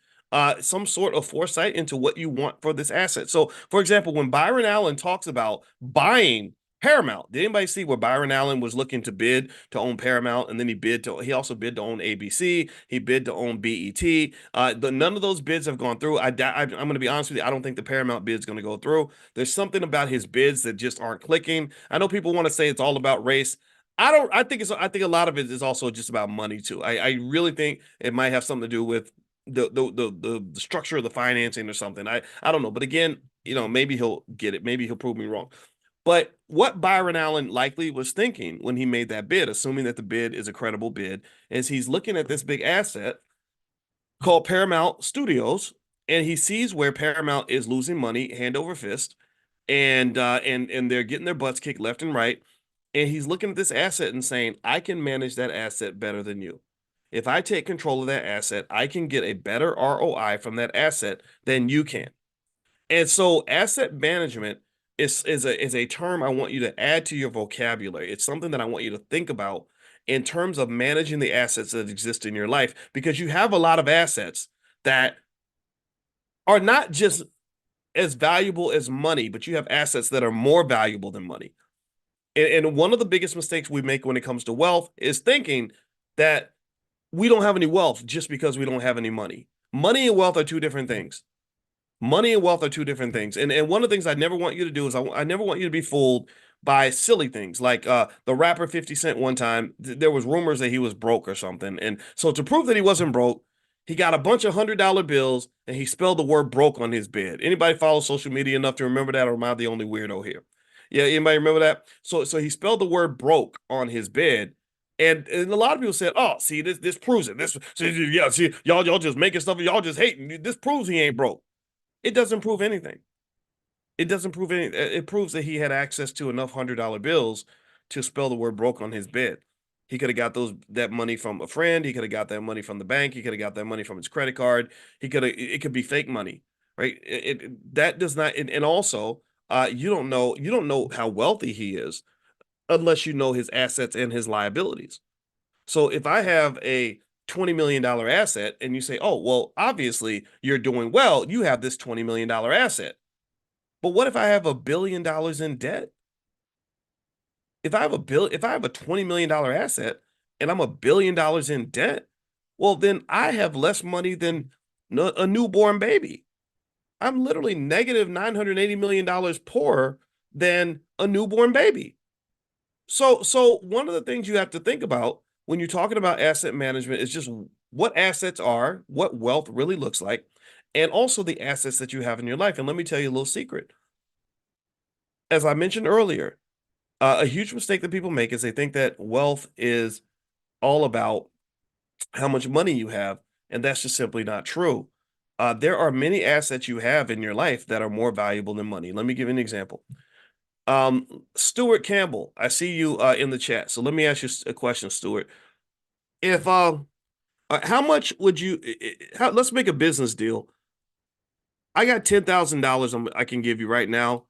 some sort of foresight into what you want for this asset. So, for example, when Byron Allen talks about buying Paramount, did anybody see where Byron Allen was looking to bid to own Paramount, and then he also bid to own ABC, he bid to own BET. None of those bids have gone through. I'm going to be honest with you, I don't think the Paramount bid is going to go through. There's something about his bids that just aren't clicking. I know people want to say it's all about race. I don't. I think a lot of it is also just about money too. I really think it might have something to do with the structure of the financing or something. I don't know. But again, maybe he'll get it. Maybe he'll prove me wrong. But what Byron Allen likely was thinking when he made that bid, assuming that the bid is a credible bid, is he's looking at this big asset called Paramount Studios, and he sees where Paramount is losing money hand over fist, and they're getting their butts kicked left and right. And he's looking at this asset and saying, I can manage that asset better than you. If I take control of that asset, I can get a better ROI from that asset than you can. And so asset management is a term I want you to add to your vocabulary. It's something that I want you to think about in terms of managing the assets that exist in your life, because you have a lot of assets that are not just as valuable as money, but you have assets that are more valuable than money. And one of the biggest mistakes we make when it comes to wealth is thinking that we don't have any wealth just because we don't have any money. Money and wealth are two different things. Money and wealth are two different things. And one of the things I never want you to do is I never want you to be fooled by silly things like the rapper 50 Cent. One time there was rumors that he was broke or something. And so to prove that he wasn't broke, he got a bunch of $100 bills and he spelled the word broke on his bed. Anybody follow social media enough to remember that, or am I the only weirdo here? Yeah, anybody remember that? So he spelled the word broke on his bed. And a lot of people said, "Oh, see, this proves it. This, see, yeah, see, y'all just making stuff. Y'all just hating. This proves he ain't broke." It doesn't prove anything. It doesn't prove any. It proves that he had access to enough $100 bills to spell the word broke on his bed. He could have got that money from a friend. He could have got that money from the bank. He could have got that money from his credit card. He could have. It could be fake money, right? That does not. And also, you don't know how wealthy he is unless you know his assets and his liabilities. So if I have a $20 million asset and you say, "Oh, well, obviously you're doing well. You have this $20 million asset." But what if I have $1 billion in debt? If I have a $20 million asset and I'm $1 billion in debt, well, then I have less money than a newborn baby. I'm literally negative $980 million poorer than a newborn baby. So one of the things you have to think about when you're talking about asset management is just what assets are, what wealth really looks like, and also the assets that you have in your life. And let me tell you a little secret. As I mentioned earlier, a huge mistake that people make is they think that wealth is all about how much money you have, and that's just simply not true. There are many assets you have in your life that are more valuable than money. Let me give you an example. Stuart Campbell, I see you in the chat. So let me ask you a question, Stuart. If how much would you? Let's make a business deal. I got $10,000 I can give you right now.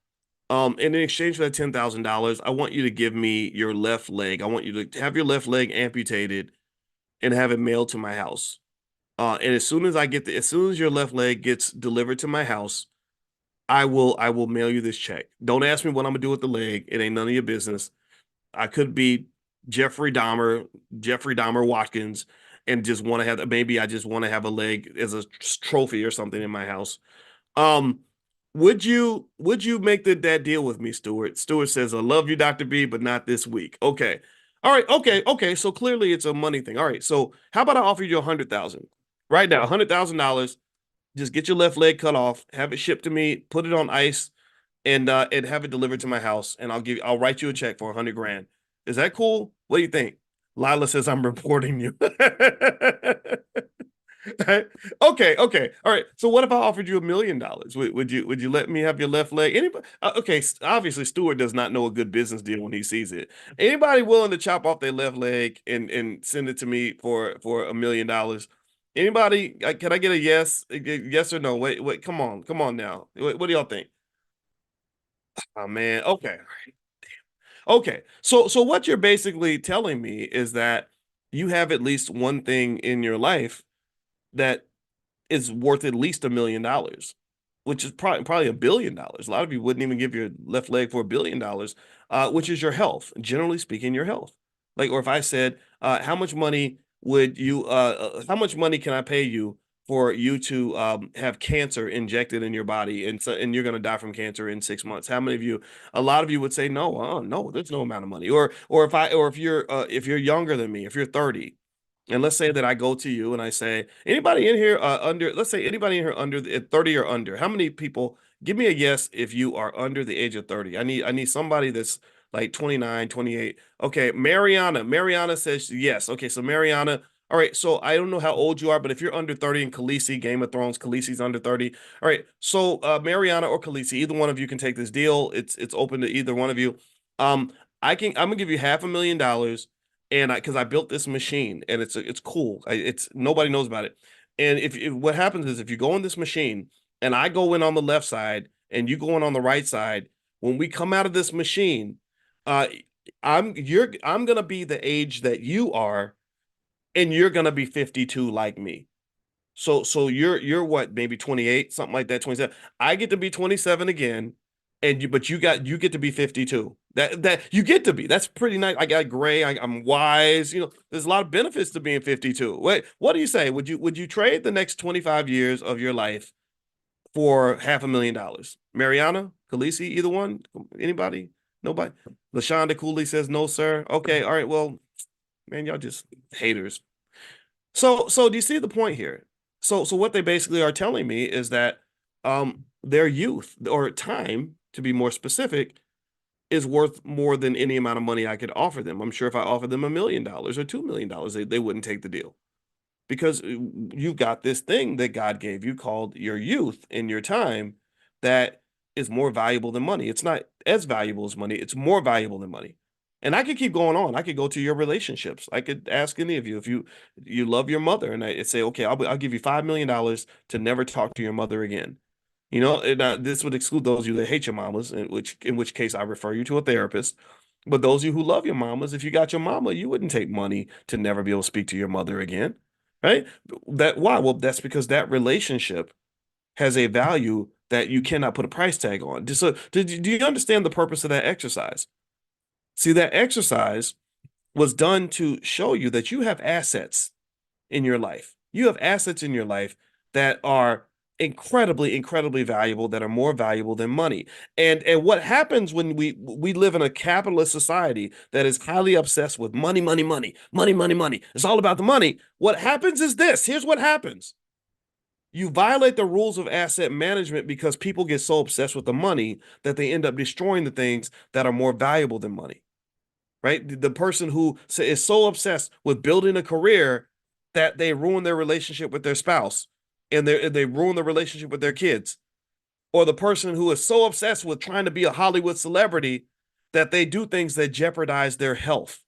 In exchange for that $10,000, I want you to give me your left leg. I want you to have your left leg amputated and have it mailed to my house. And as soon as your left leg gets delivered to my house, I will mail you this check. Don't ask me what I'm gonna do with the leg. It ain't none of your business. I could be Jeffrey Dahmer Watkins, and just want to have maybe I just want to have a leg as a trophy or something in my house. Um, would you make that deal with me, Stuart? Stuart says, "I love you, Dr. B, but not this week." Okay. All right, okay. So clearly it's a money thing. All right. So how about I offer you 100,000 right now, $100,000. Just get your left leg cut off, have it shipped to me, put it on ice, and have it delivered to my house, and I'll write you a check for 100 grand. Is that cool? What do you think? Lila says I'm reporting you. Okay. All right. So what if I offered you $1 million? Would you let me have your left leg? Anybody? Okay. Obviously, Stewart does not know a good business deal when he sees it. Anybody willing to chop off their left leg and send it to me for $1 million? Anybody? Can I get a yes? Yes or no? Wait. Come on now. What do y'all think? Oh man. Okay. So what you're basically telling me is that you have at least one thing in your life that is worth at least $1 million, which is probably $1 billion. A lot of you wouldn't even give your left leg for $1 billion, which is your health. Generally speaking, your health. Like, or if I said, how much money can I pay you for you to have cancer injected in your body, and you're going to die from cancer in 6 months? How many of you? A lot of you would say no. Oh no, there's no amount of money. Or if you're younger than me, if you're 30, and let's say that I go to you and I say, anybody in here let's say anybody in here under 30 or under. How many people? Give me a yes if you are under the age of 30. I need somebody that's like 29, 28. Okay, Mariana. Mariana says yes. Okay, so Mariana. All right, so I don't know how old you are, but if you're under 30 in Khaleesi, Game of Thrones, Khaleesi's under 30. All right, so Mariana or Khaleesi, either one of you can take this deal. It's open to either one of you. Um, I'm gonna give you $500,000, and because I built this machine and it's cool. It's nobody knows about it. And if what happens is if you go in this machine and I go in on the left side and you go in on the right side, when we come out of this machine, uh, I'm gonna be the age that you are, and you're gonna be 52 like me. So you're what, maybe 28, something like that, 27. I get to be 27 again, and you get to be 52. That you get to be. That's pretty nice. I got gray, I'm wise. There's a lot of benefits to being 52. Wait, what do you say? Would you trade the next 25 years of your life for $500,000? Mariana, Khaleesi, either one? Anybody? Nobody? LaShonda Cooley says no, sir. Okay, all right. Well, man, y'all just haters. So do you see the point here? So what they basically are telling me is that their youth, or time, to be more specific, is worth more than any amount of money I could offer them. I'm sure if I offered them $1 million or $2 million, they wouldn't take the deal, because you've got this thing that God gave you called your youth and your time that is more valuable than money. It's not as valuable as money, it's more valuable than money. And I could keep going on. I could go to your relationships. I could ask any of you if you love your mother, and I say, okay, I'll give you $5 million to never talk to your mother again. This would exclude those of you that hate your mamas, in which case I refer you to a therapist. But those of you who love your mamas, if you got your mama, you wouldn't take money to never be able to speak to your mother again, right? Why? Well, that's because that relationship has a value that you cannot put a price tag on. So, do you understand the purpose of that exercise? See, that exercise was done to show you that you have assets in your life. You have assets in your life that are incredibly, incredibly valuable, that are more valuable than money. And what happens when we live in a capitalist society that is highly obsessed with money, money, money, money, money, money. It's all about the money. What happens is this. Here's what happens. You violate the rules of asset management because people get so obsessed with the money that they end up destroying the things that are more valuable than money, right? The person who is so obsessed with building a career that they ruin their relationship with their spouse, and they ruin the relationship with their kids. Or the person who is so obsessed with trying to be a Hollywood celebrity that they do things that jeopardize their health,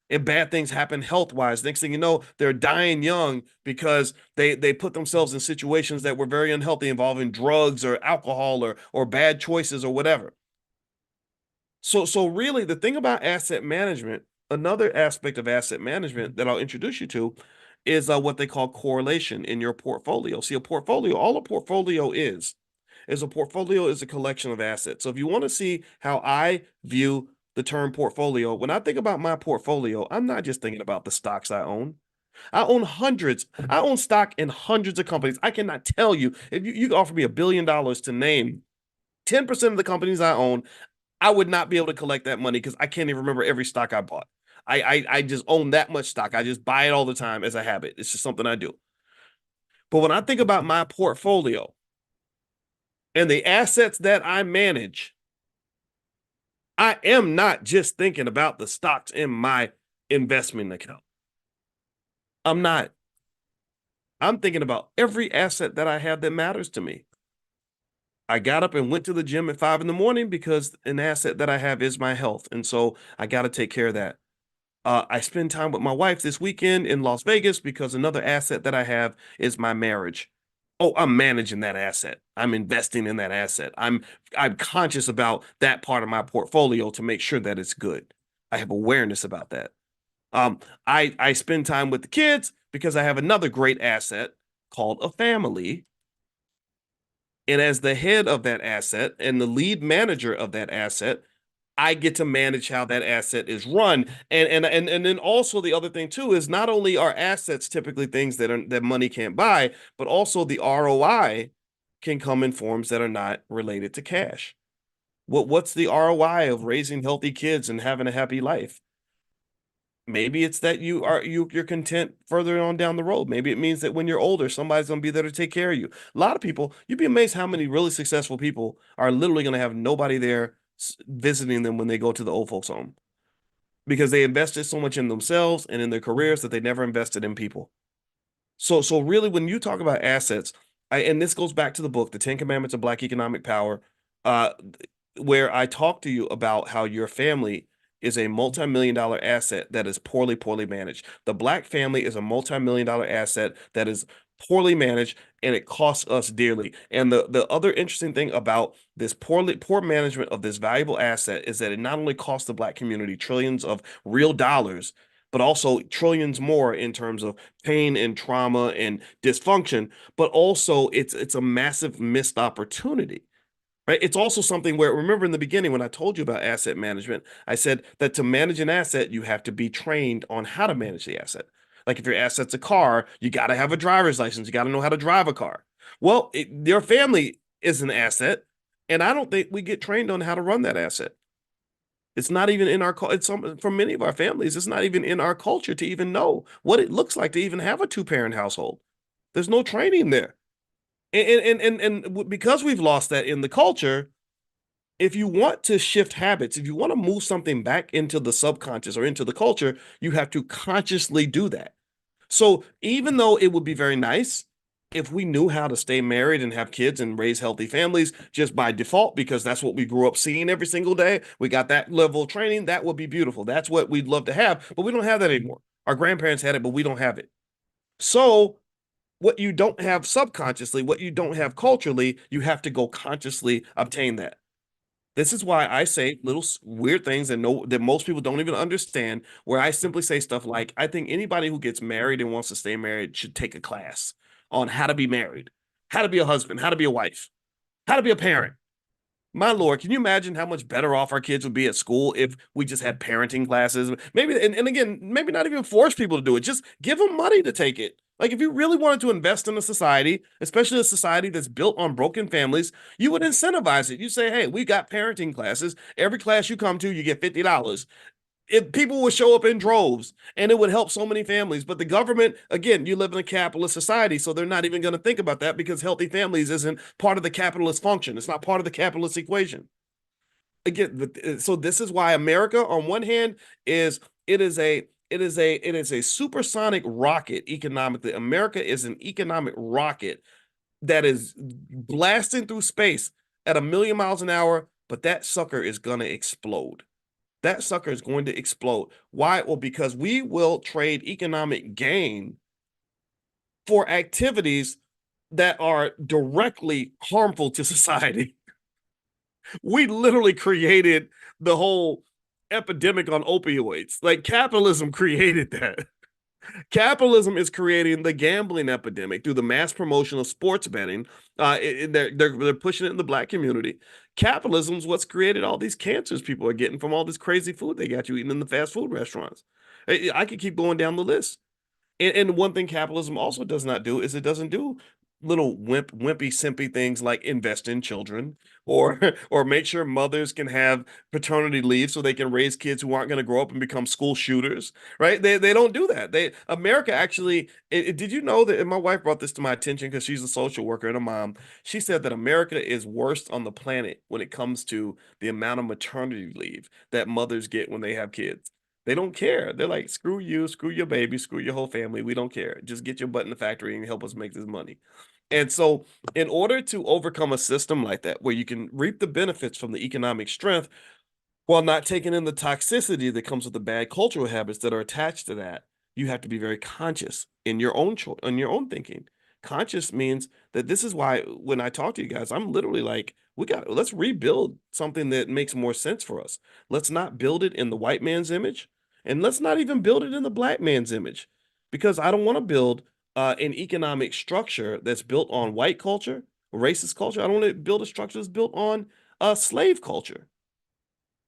and bad things happen health wise. Next thing you know, they're dying young because they put themselves in situations that were very unhealthy, involving drugs or alcohol or bad choices or whatever. So really, the thing about asset management, another aspect of asset management that I'll introduce you to, is what they call correlation in your portfolio. See, all a portfolio is a collection of assets. So if you want to see how I view the term portfolio, when I think about my portfolio, I'm not just thinking about the stocks I own. I own stock in hundreds of companies. I cannot tell you, if you offer me $1 billion to name 10% of the companies I own, I would not be able to collect that money because I can't even remember every stock I bought. I just own that much stock. I just buy it all the time as a habit. It's just something I do. But when I think about my portfolio and the assets that I manage, I am not just thinking about the stocks in my investment account. I'm not. I'm thinking about every asset that I have that matters to me. I got up and went to the gym at 5 in the morning because an asset that I have is my health. And so I got to take care of that. I spend time with my wife this weekend in Las Vegas because another asset that I have is my marriage. Oh, I'm managing that asset. I'm investing in that asset. I'm conscious about that part of my portfolio to make sure that it's good. I have awareness about that. I spend time with the kids because I have another great asset called a family. And as the head of that asset and the lead manager of that asset, I get to manage how that asset is run. And then also the other thing too is not only are assets typically things that money can't buy, but also the ROI can come in forms that are not related to cash. What's the ROI of raising healthy kids and having a happy life? Maybe it's that you're content further on down the road. Maybe it means that when you're older, somebody's gonna be there to take care of you. A lot of people, you'd be amazed how many really successful people are literally gonna have nobody there visiting them when they go to the old folks home, because they invested so much in themselves and in their careers that they never invested in people. So really, when you talk about assets, and this goes back to the book, The 10 Commandments of Black Economic Power, uh, where I talk to you about how your family is a multi-million-dollar asset that is poorly managed. The Black family is a multi-million-dollar asset that is poorly managed, and it costs us dearly. And the other interesting thing about this poor management of this valuable asset is that it not only costs the Black community trillions of real dollars, but also trillions more in terms of pain and trauma and dysfunction. But also, it's a massive missed opportunity. Right. It's also something where, remember in the beginning when I told you about asset management, I said that to manage an asset, you have to be trained on how to manage the asset. Like if your asset's a car, you got to have a driver's license. You got to know how to drive a car. Well, your family is an asset, and I don't think we get trained on how to run that asset. It's not even in our it's for many of our families, it's not even in our culture to even know what it looks like to even have a two-parent household. There's no training there. And because we've lost that in the culture, if you want to shift habits, if you want to move something back into the subconscious or into the culture, you have to consciously do that. So even though it would be very nice if we knew how to stay married and have kids and raise healthy families just by default, because that's what we grew up seeing every single day, we got that level of training, that would be beautiful. That's what we'd love to have, but we don't have that anymore. Our grandparents had it, but we don't have it. So what you don't have subconsciously, what you don't have culturally, you have to go consciously obtain that. This is why I say little weird things that most people don't even understand, where I simply say stuff like, I think anybody who gets married and wants to stay married should take a class on how to be married, how to be a husband, how to be a wife, how to be a parent. My Lord, can you imagine how much better off our kids would be at school if we just had parenting classes? Maybe, and again, maybe not even force people to do it. Just give them money to take it. Like if you really wanted to invest in a society, especially a society that's built on broken families, you would incentivize it. You say, hey, we got parenting classes. Every class you come to, you get $50. If people would show up in droves and it would help so many families. But the government, again, you live in a capitalist society, so they're not even going to think about that because healthy families isn't part of the capitalist function. It's not part of the capitalist equation. Again, so this is why America, on one hand, is it is a supersonic rocket economically. America is an economic rocket that is blasting through space at 1,000,000 miles an hour, but that sucker is going to explode. That sucker is going to explode. Why? Well, because we will trade economic gain for activities that are directly harmful to society. We literally created the whole epidemic on opioids. Like capitalism created that. Capitalism is creating the gambling epidemic through the mass promotion of sports betting. They're pushing it in the Black community. Capitalism is what's created all these cancers people are getting from all this crazy food they got you eating in the fast food restaurants. I could keep going down the list. And one thing capitalism also does not do is it doesn't do little wimpy simpy things like invest in children or or make sure mothers can have paternity leave so they can raise kids who aren't going to grow up and become school shooters, right? They don't do that. America actually did you know that, and my wife brought this to my attention because she's a social worker and a mom. She said that America is worst on the planet when it comes to the amount of maternity leave that mothers get when they have kids. They don't care. They're like, screw you, screw your baby, screw your whole family. We don't care. Just get your butt in the factory and help us make this money. And so, in order to overcome a system like that, where you can reap the benefits from the economic strength while not taking in the toxicity that comes with the bad cultural habits that are attached to that, you have to be very conscious in your own in your own thinking. Conscious means that this is why when I talk to you guys, I'm literally like, let's rebuild something that makes more sense for us. Let's not build it in the white man's image, and let's not even build it in the Black man's image, because I don't want to build an economic structure that's built on white culture, racist culture. I don't want to build a structure that's built on slave culture.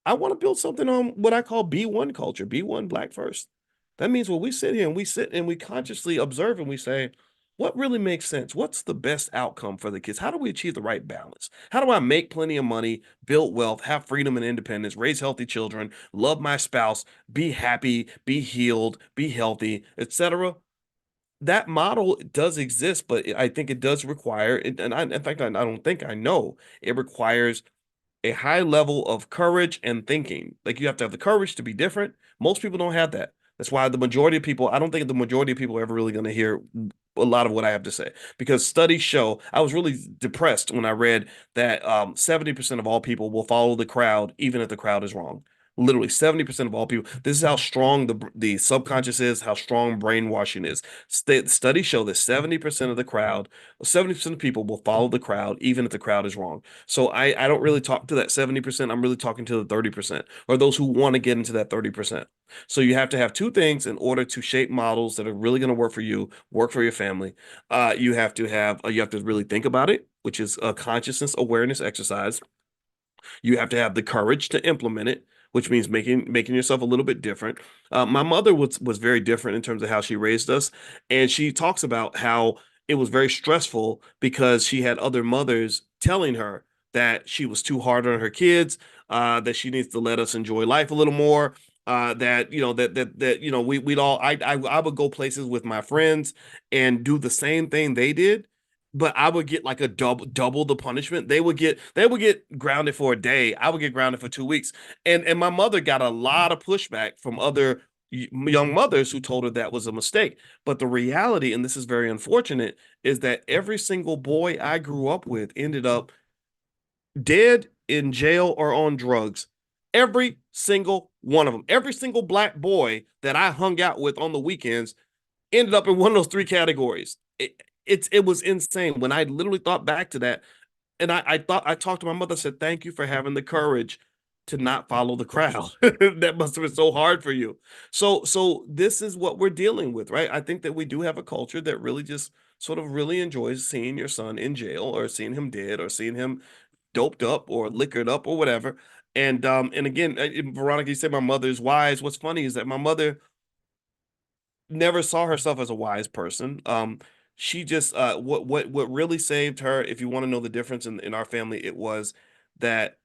I want to build something on what I call B1 culture, B1 Black first. That means when we sit here and we sit and we consciously observe and we say, what really makes sense? What's the best outcome for the kids? How do we achieve the right balance? How do I make plenty of money, build wealth, have freedom and independence, raise healthy children, love my spouse, be happy, be healed, be healthy, etc.? That model does exist, but I think it does require, in fact, I don't think I know, it requires a high level of courage and thinking. Like you have to have the courage to be different. Most people don't have that. That's why the majority of people, I don't think the majority of people are ever really going to hear a lot of what I have to say, because studies show, I was really depressed when I read that 70% of all people will follow the crowd, even if the crowd is wrong. Literally 70% of all people. This is how strong the subconscious is, how strong brainwashing is. Studies show that 70% of the crowd, 70% of people will follow the crowd, even if the crowd is wrong. So I don't really talk to that 70%. I'm really talking to the 30%, or those who want to get into that 30%. So you have to have two things in order to shape models that are really going to work for you, work for your family. You have to really think about it, which is a consciousness awareness exercise. You have to have the courage to implement it, which means making yourself a little bit different. My mother was very different in terms of how she raised us, and she talks about how it was very stressful because she had other mothers telling her that she was too hard on her kids, that she needs to let us enjoy life a little more. That we'd all I would go places with my friends and do the same thing they did, but I would get like a double the punishment. They would get grounded for a day. I would get grounded for 2 weeks. And my mother got a lot of pushback from other young mothers who told her that was a mistake. But the reality, and this is very unfortunate, is that every single boy I grew up with ended up dead, in jail, or on drugs. Every single one of them. Every single black boy that I hung out with on the weekends ended up in one of those three categories. It was insane when I literally thought back to that, and I thought I talked to my mother, said, "Thank you for having the courage to not follow the crowd. That must have been so hard for you." So this is what we're dealing with, right? I think that we do have a culture that really just sort of really enjoys seeing your son in jail, or seeing him dead, or seeing him doped up or liquored up or whatever. And again, Veronica, you said my mother is wise. What's funny is that my mother never saw herself as a wise person. She just what really saved her, if you want to know the difference in our family, it was that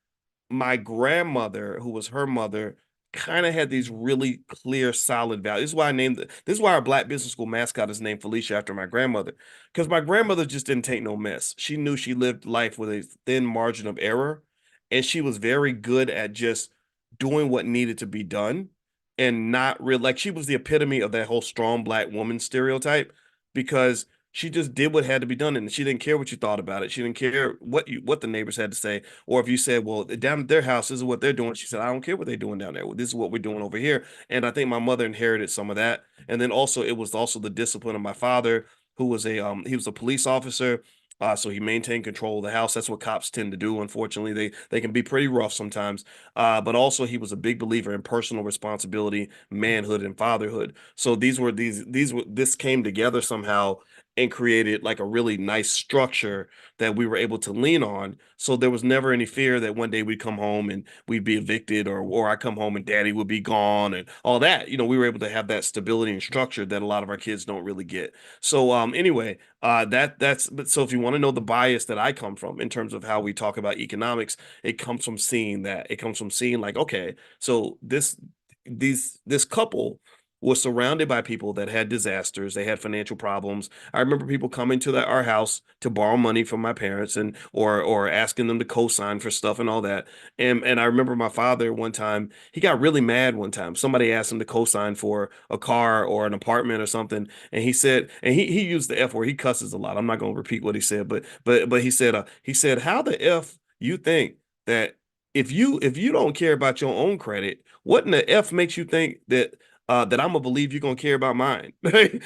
my grandmother, who was her mother, kind of had these really clear, solid values. This is why our Black Business School mascot is named Felicia, after my grandmother. Because my grandmother just didn't take no mess. She knew she lived life with a thin margin of error, and she was very good at just doing what needed to be done, and not real like she was the epitome of that whole strong black woman stereotype, because she just did what had to be done, and she didn't care what you thought about it. She didn't care what the neighbors had to say, or if you said, well, down at their house, this is what they're doing. She said, I don't care what they're doing down there. This is what we're doing over here. And I think my mother inherited some of that. And then also it was also the discipline of my father, who was he was a police officer. So he maintained control of the house. That's what cops tend to do. Unfortunately, they can be pretty rough sometimes. But also he was a big believer in personal responsibility, manhood, and fatherhood. So this came together somehow and created like a really nice structure that we were able to lean on. So there was never any fear that one day we'd come home and we'd be evicted, or I come home and daddy would be gone and all that. We were able to have that stability and structure that a lot of our kids don't really get. So anyway, that's but so if you want to know the bias that I come from in terms of how we talk about economics, it comes from seeing that. It comes from seeing like, okay, so this couple was surrounded by people that had disasters. They had financial problems. I remember people coming to our house to borrow money from my parents, and or asking them to co-sign for stuff and all that. And I remember my father one time, he got really mad one time. Somebody asked him to co-sign for a car or an apartment or something, and he said, and he used the F word. He cusses a lot. I'm not going to repeat what he said, but he said, how the F you think that if you don't care about your own credit, what in the F makes you think that I'm gonna believe you're gonna care about mine?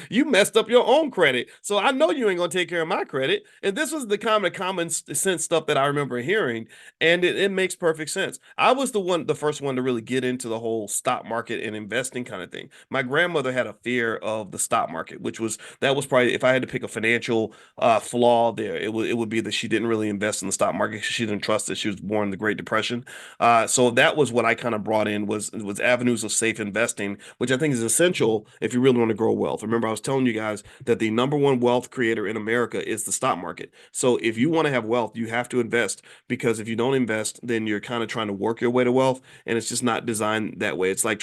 You messed up your own credit, so I know you ain't gonna take care of my credit. And this was the common sense stuff that I remember hearing, and it makes perfect sense. I was the first one to really get into the whole stock market and investing kind of thing. My grandmother had a fear of the stock market, that was probably, if I had to pick a financial flaw there, it would be that she didn't really invest in the stock market. She didn't trust it. She was born in the Great Depression. So that was what I kind of brought in, was avenues of safe investing, which I think is essential if you really want to grow wealth. Remember, I was telling you guys that the number one wealth creator in America is the stock market. So if you want to have wealth, you have to invest, because if you don't invest, then you're kind of trying to work your way to wealth, and it's just not designed that way. It's like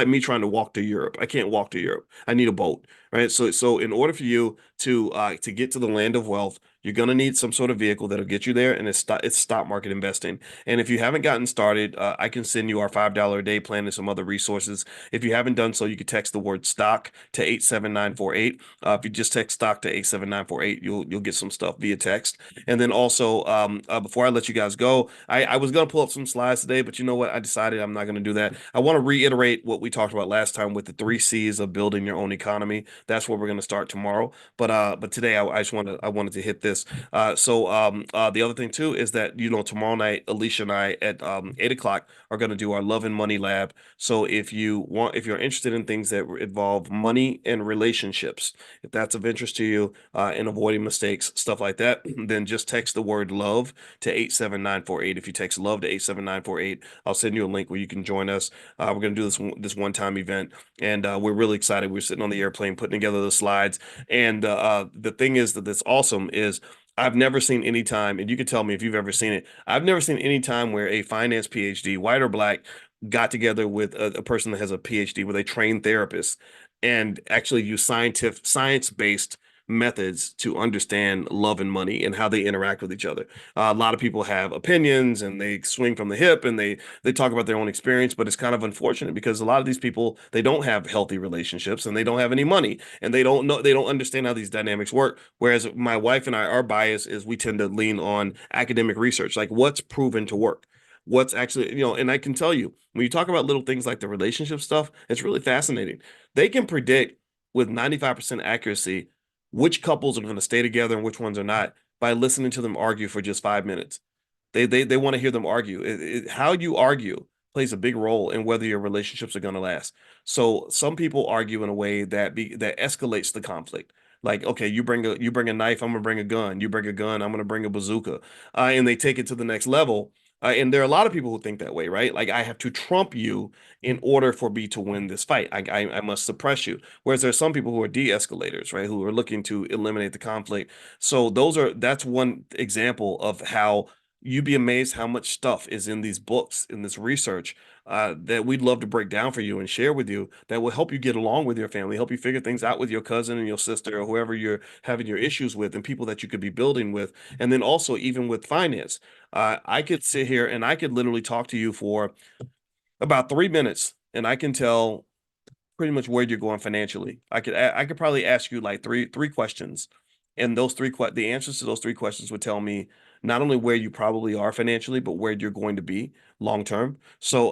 me trying to walk to Europe. I can't walk to Europe. I need a boat, right? So in order for you to get to the land of wealth, You're going to need some sort of vehicle that'll get you there, and it's stock market investing. And if you haven't gotten started, I can send you our $5 a day plan and some other resources. If you haven't done so, you can text the word stock to 87948. If you just text stock to 87948, you'll get some stuff via text. And then also, before I let you guys go, I was going to pull up some slides today, but you know what? I decided I'm not going to do that. I want to reiterate what we talked about last time with the three C's of building your own economy. That's where we're going to start tomorrow. But today I wanted to hit this. The other thing too is that tomorrow night Alicia and I at 8 o'clock are going to do our Love and Money Lab. So if you're interested in things that involve money and relationships, if that's of interest to you, and avoiding mistakes, stuff like that, then just text the word love to 87948. If you text love to 87948, I'll send you a link where you can join us. We're going to do this one-time event, and we're really excited. We're sitting on the airplane putting together the slides, and the thing is that's awesome is I've never seen any time, and you can tell me if you've ever seen it. I've never seen any time where a finance PhD, white or black, got together with a person that has a PhD, with a trained therapist, and actually use science-based methods to understand love and money and how they interact with each other. A lot of people have opinions and they swing from the hip, and they talk about their own experience, but it's kind of unfortunate because a lot of these people, they don't have healthy relationships and they don't have any money, and they don't understand how these dynamics work. Whereas my wife and I, our bias is we tend to lean on academic research, like what's proven to work. What's actually, and I can tell you, when you talk about little things like the relationship stuff, it's really fascinating. They can predict with 95% accuracy which couples are going to stay together and which ones are not by listening to them argue for just 5 minutes. They want to hear them argue. How you argue plays a big role in whether your relationships are going to last. So some people argue in a way that escalates the conflict. Like, okay, you bring a knife, I'm gonna bring a gun. You bring a gun, I'm gonna bring a bazooka, and they take it to the next level. And there are a lot of people who think that way, right? Like, I have to trump you in order for me to win this fight. I must suppress you. Whereas there are some people who are de-escalators, right? Who are looking to eliminate the conflict. So that's one example of how you'd be amazed how much stuff is in these books, in this research, that we'd love to break down for you and share with you that will help you get along with your family, help you figure things out with your cousin and your sister or whoever you're having your issues with, and people that you could be building with. And then also, even with finance, I could sit here and I could literally talk to you for about 3 minutes, and I can tell pretty much where you're going financially. I could probably ask you like three questions, and the answers to those three questions would tell me not only where you probably are financially, but where you're going to be long term. So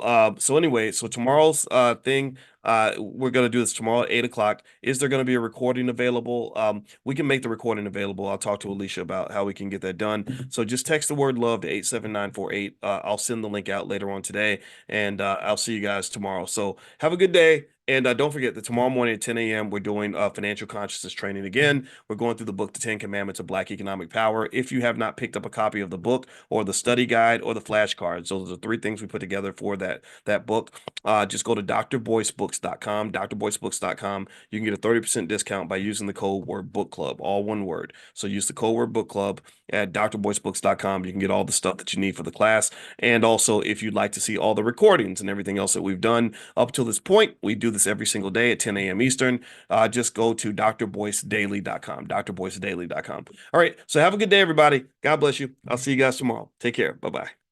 anyway, so tomorrow's thing, we're gonna do this tomorrow at 8 o'clock. Is there gonna be a recording available? We can make the recording available. I'll talk to Alicia about how we can get that done. So just text the word love to 87948. I'll send the link out later on today, and I'll see you guys tomorrow. So have a good day. And don't forget that tomorrow morning at 10 a.m., we're doing financial consciousness training again. We're going through the book, The 10 Commandments of Black Economic Power. If you have not picked up a copy of the book or the study guide or the flashcards, those are the three things we put together for that book. Just go to drboycebooks.com, drboycebooks.com. You can get a 30% discount by using the code word book club, all one word. So use the code word book club at drboycebooks.com. You can get all the stuff that you need for the class. And also, if you'd like to see all the recordings and everything else that we've done up till this point, we do this every single day at 10 a.m. Eastern. Just go to drboycedaily.com, drboycedaily.com. All right. So have a good day, everybody. God bless you. I'll see you guys tomorrow. Take care. Bye-bye.